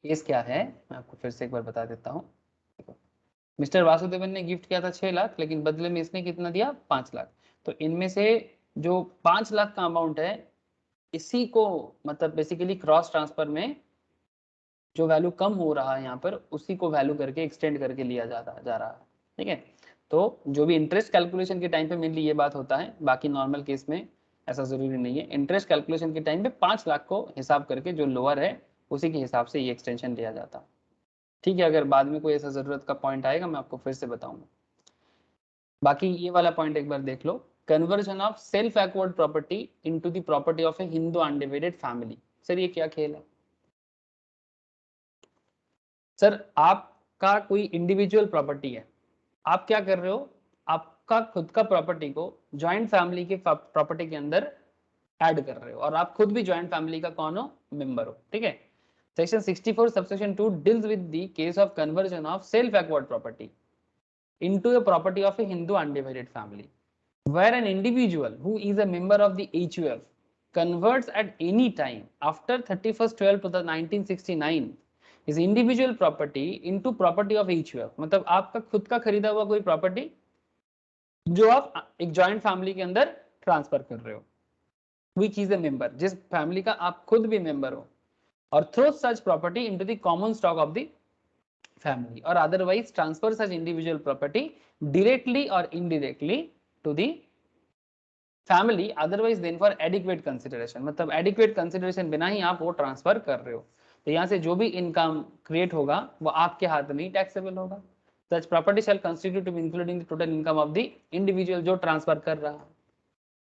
केस क्या है मैं आपको फिर से एक बार बता देता हूँ. मिस्टर वासुदेवन ने गिफ्ट किया था 6 लाख, लेकिन बदले में इसने कितना दिया, 5 लाख. तो इनमें से जो 5 लाख का अमाउंट है, इसी को मतलब बेसिकली क्रॉस ट्रांसफर में जो वैल्यू कम हो रहा है यहाँ पर, उसी को वैल्यू करके एक्सटेंड करके लिया जा रहा है. ठीक है, तो जो भी इंटरेस्ट कैलकुलेशन के टाइम पे मेनली ये बात होता है, बाकी नॉर्मल केस में ऐसा जरूरी नहीं है. इंटरेस्ट कैलकुलेशन के टाइम पे 5 लाख को हिसाब करके जो लोअर है उसी के हिसाब से ये एक्सटेंशन लिया जाता है. ठीक है, अगर बाद में कोई ऐसा जरूरत का पॉइंट आएगा मैं आपको फिर से बताऊंगा. बाकी ये वाला पॉइंट एक बार देख लो, conversion of self acquired property into the property of a Hindu undivided family. Sir ये क्या खेल है? सर आपका कोई इंडिविजुअल प्रॉपर्टी है, आप क्या कर रहे हो, आपका खुद का प्रॉपर्टी को ज्वाइंट फैमिली के प्रॉपर्टी के अंदर ऐड कर रहे हो, और आप खुद भी ज्वाइंट फैमिली का कौन हो, मेंबर हो. ठीक है, section 64 subsection 2 deals with the case of conversion of self acquired property into a property of a Hindu undivided family, where an individual who is a member of the HUF converts at any time after 31st 12 1969 his individual property into property of HUF. मतलब आपका खुद का खरीदा हुआ कोई property जो आप एक जॉइंट फैमिली के अंदर ट्रांसफर कर रहे हो, which is a member, जिस फैमिली का आप खुद भी मेंबर हो, और throw such property into the common stock of the family or otherwise transfer such individual property directly or indirectly to the family otherwise then for adequate consideration. मतलब adequate consideration बिना ही आप वो ट्रांसफर कर रहे हो, तो यहाँ से जो भी इनकम क्रिएट होगा वो आपके हाथ में ही टैक्सेबल होगा. such property shall constitute to be including the total income of the individual जो ट्रांसफर कर रहा है.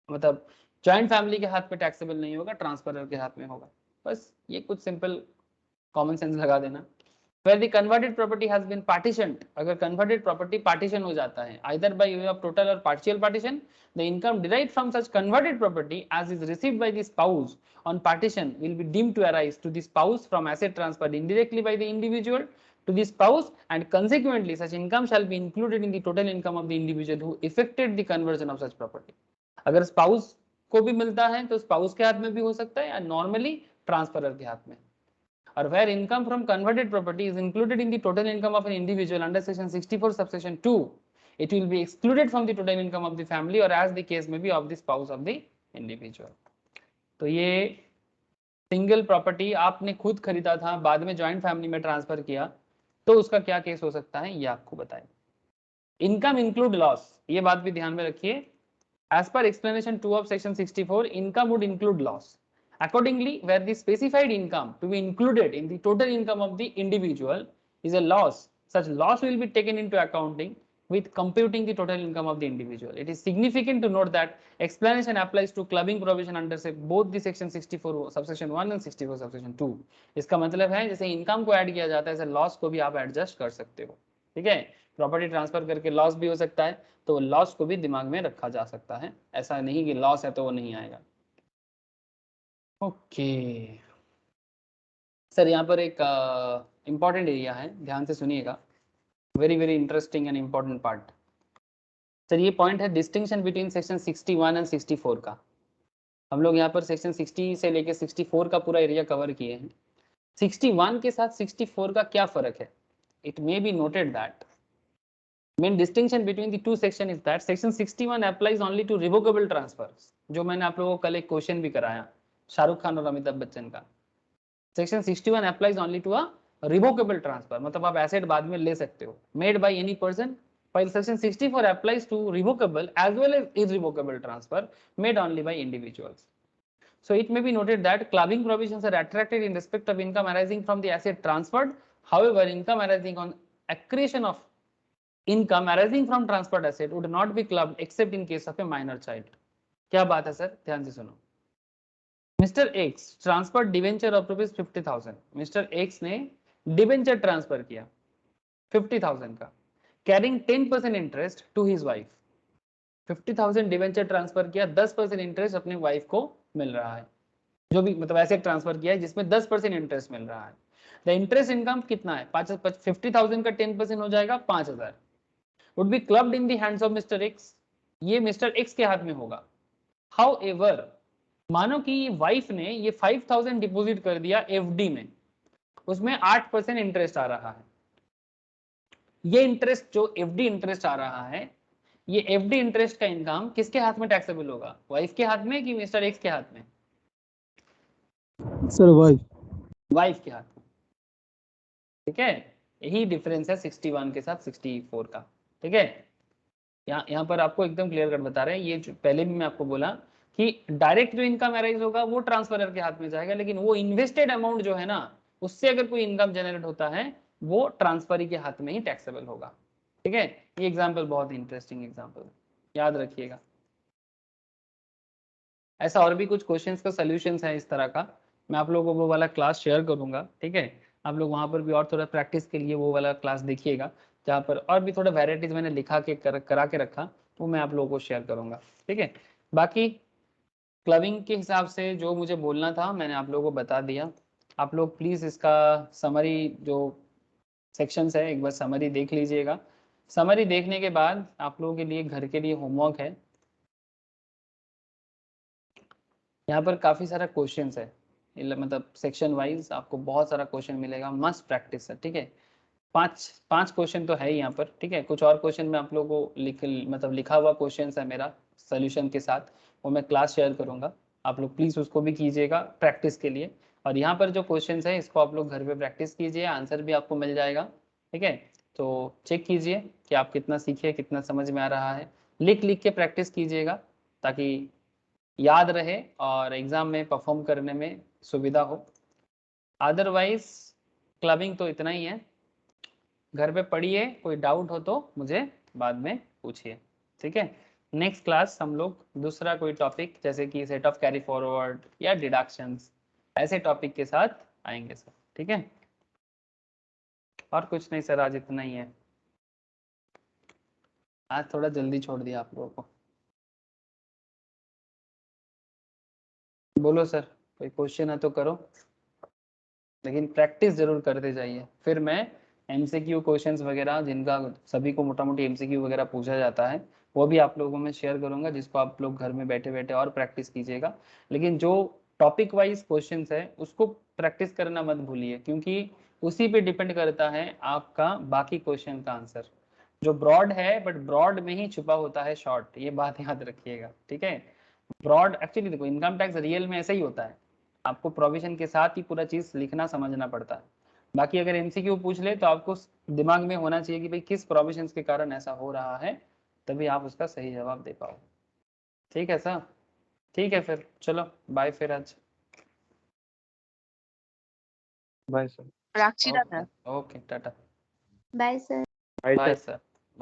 मतलब जॉइंट फैमिली के हाथ में टैक्सेबल नहीं होगा, ट्रांसफरर के हाथ में होगा. बस ये कुछ सिंपल कॉमन सेंस लगा देना. where the converted property has been partitioned, अगर converted property partition हो जाता है either by way of total or partial partition, the income derived from such converted property as is received by the spouse on partition will be deemed to arise to the spouse from asset transferred indirectly by the individual to the spouse, and consequently such income shall be included in the total income of the individual who effected the conversion of such property. अगर spouse को भी मिलता है तो spouse के हाथ में भी हो सकता है या normally transferor के हाथ में. Or where income from converted property is included in the total income of an individual under section 64 subsection 2, it will be excluded from the total income of the family or as the case may be of the spouse of the individual. तो ये single property आपने खुद खरीदा था, बाद में joint family में transfer किया, तो उसका क्या केस हो सकता है ये आपको बताएं. इनकम इंक्लूड लॉस, ये बात भी ध्यान में रखिए. As per explanation 2 of section 64, income would include loss. Accordingly, where the specified income to be included in the total income of the individual is a loss, such loss will be taken into accounting with computing the total income of the individual. It is significant to note that explanation applies to clubbing provision under both the section 64 subsection 1 and 64 subsection 2. इसका मतलब है जैसे income को add किया जाता है, ऐसे loss को भी आप एडजस्ट कर सकते हो. ठीक है, प्रॉपर्टी ट्रांसफर करके लॉस भी हो सकता है, तो लॉस को भी दिमाग में रखा जा सकता है. ऐसा नहीं कि लॉस है तो वो नहीं आएगा. ओके सर, यहाँ पर एक इम्पॉर्टेंट एरिया है, ध्यान से सुनिएगा. Very very interesting and important part. Sir ये पॉइंट है डिस्टिंक्शन बिटवीन सेक्शन 61 एंड 64 का. हम लोग यहाँ पर सेक्शन 60 से लेके 64 का पूरा एरिया कवर किए हैं. 61 के साथ 64 का क्या फर्क है? It may be noted that main distinction between the two section is that section 61 applies only to revocable transfers, जो मैंने आप लोगों को कल एक क्वेश्चन भी कराया शाहरुख खान और अमिताभ बच्चन का. Section 61 applies only to a revocable transfer, मतलब आप एसेट बाद में ले सकते हो, made by any person, while section 64 applies to revocable as well as irrevocable transfer made only by individuals. So it may be noted that clubbing provisions are attracted in respect of income arising from the asset transferred. However, income arising on accretion of income arising from transferred asset would not be clubbed except in case of a minor child. क्या बात है sir, ध्यान से सुनो. Mr X transfer debenture of rupees 50,000. Mr X ने debenture transfer किया 50,000 का, carrying 10% interest to his wife. 50,000 debenture transfer किया, 10% इंटरेस्ट अपने वाइफ को मिल रहा है, जो भी मतलब ऐसे ट्रांसफर किया है जिसमें 10% इंटरेस्ट मिल रहा है. द इंटरेस्ट इनकम कितना है? 50,000 का 10% हो जाएगा 5,000. Would be clubbed in the hands of mister x, ये मिस्टर एक्स के हाथ में होगा. हाउएवर, मानो कि वाइफ ने ये 5,000 डिपॉजिट कर दिया एफडी में, उसमें 8% इंटरेस्ट आ रहा है. ये इंटरेस्ट जो एफडी इंटरेस्ट आ रहा है, ये एफडी इंटरेस्ट का इनकम किसके हाथ में टैक्सेबल होगा? वाइफ के हाथ में कि मिस्टर एक्स के हाथ में? सर वाइफ के हाथ में. ठीक है, यही डिफरेंस है 61 के साथ 64 का. ठीक है, यहाँ पर आपको एकदम क्लियर कट बता रहे हैं. ये जो पहले भी मैं आपको बोला कि डायरेक्ट जो इनकम अराइज होगा वो ट्रांसफरर के हाथ में जाएगा, लेकिन वो इन्वेस्टेड अमाउंट जो है ना, उससे अगर कोई इनकम जनरेट होता है वो ट्रांसफरी के हाथ में ही टैक्सेबल होगा. ठीक है, ये एग्जांपल बहुत इंटरेस्टिंग एग्जांपल, याद रखिएगा. ऐसा और भी कुछ क्वेश्चंस का सॉल्यूशंस है इस तरह का, मैं आप लोगों को वो वाला क्लास शेयर करूंगा. ठीक है, आप लोग वहां पर भी और थोड़ा प्रैक्टिस के लिए वो वाला क्लास देखिएगा, जहाँ पर और भी थोड़ा वेराइटीज मैंने लिखा के करा के रखा, वो मैं आप लोगों को शेयर करूंगा. ठीक है, बाकी क्लबिंग के हिसाब से जो मुझे बोलना था मैंने आप लोगों को बता दिया. आप लोग प्लीज इसका समरी जो सेक्शंस है एक बार समरी देख लीजिएगा. समरी देखने के बाद आप लोगों के लिए घर के लिए होमवर्क है, यहाँ पर काफी सारा क्वेश्चंस है, मतलब सेक्शन वाइज आपको बहुत सारा क्वेश्चन मिलेगा, मस्ट प्रैक्टिस है. ठीक है, पांच क्वेश्चन तो है ही यहाँ पर. ठीक है, कुछ और क्वेश्चन मैं आप लोगों को लिखा हुआ क्वेश्चन है मेरा सोल्यूशन के साथ, वो मैं क्लास शेयर करूंगा. आप लोग प्लीज उसको भी कीजिएगा प्रैक्टिस के लिए. और यहाँ पर जो क्वेश्चन है इसको आप लोग घर पे प्रैक्टिस कीजिए, आंसर भी आपको मिल जाएगा. ठीक है, तो चेक कीजिए कि आप कितना सीखे, कितना समझ में आ रहा है. लिख के प्रैक्टिस कीजिएगा ताकि याद रहे और एग्जाम में परफॉर्म करने में सुविधा हो. अदरवाइज क्लबिंग तो इतना ही है, घर पे पढ़िए, कोई डाउट हो तो मुझे बाद में पूछिए. ठीक है, नेक्स्ट क्लास हम लोग दूसरा कोई टॉपिक जैसे कि सेट ऑफ कैरी फॉरवर्ड या डिडक्शंस, ऐसे टॉपिक के साथ आएंगे सर. ठीक है. और कुछ नहीं सर, आज इतना ही है। आज थोड़ा जल्दी छोड़ दिया आप लोगों को। बोलो सर, कोई क्वेश्चन है तो करो, लेकिन प्रैक्टिस जरूर करते जाइए। फिर मैं एमसीक्यू क्वेश्चंस वगैरह जिनका सभी को मोटा मोटी एमसीक्यू वगैरह पूछा जाता है वो भी आप लोगों में शेयर करूंगा, जिसको आप लोग घर में बैठे बैठे और प्रैक्टिस कीजिएगा। लेकिन जो टॉपिक वाइज क्वेश्चंस है उसको प्रैक्टिस करना मत भूलिए, क्योंकि उसी पे डिपेंड करता है आपका बाकी क्वेश्चन का आंसर। जो ब्रॉड है बट ब्रॉड में ही छुपा होता है शॉर्ट, ये बात याद रखिएगा, ठीक है। ब्रॉड एक्चुअली देखो, इनकम टैक्स रियल में ऐसा ही होता है, आपको प्रोविजन के साथ ही पूरा चीज लिखना समझना पड़ता है। बाकी अगर एमसीक्यू पूछ ले तो आपको दिमाग में होना चाहिए कि भाई किस प्रोविजन के कारण ऐसा हो रहा है, तभी आप उसका सही जवाब दे पाओ। ठीक है सर, ठीक है फिर चलो बाय फिर आज। Bye sir. রাখছি দাদা। Okay tata. Bye sir. Bye bye sir. Sir.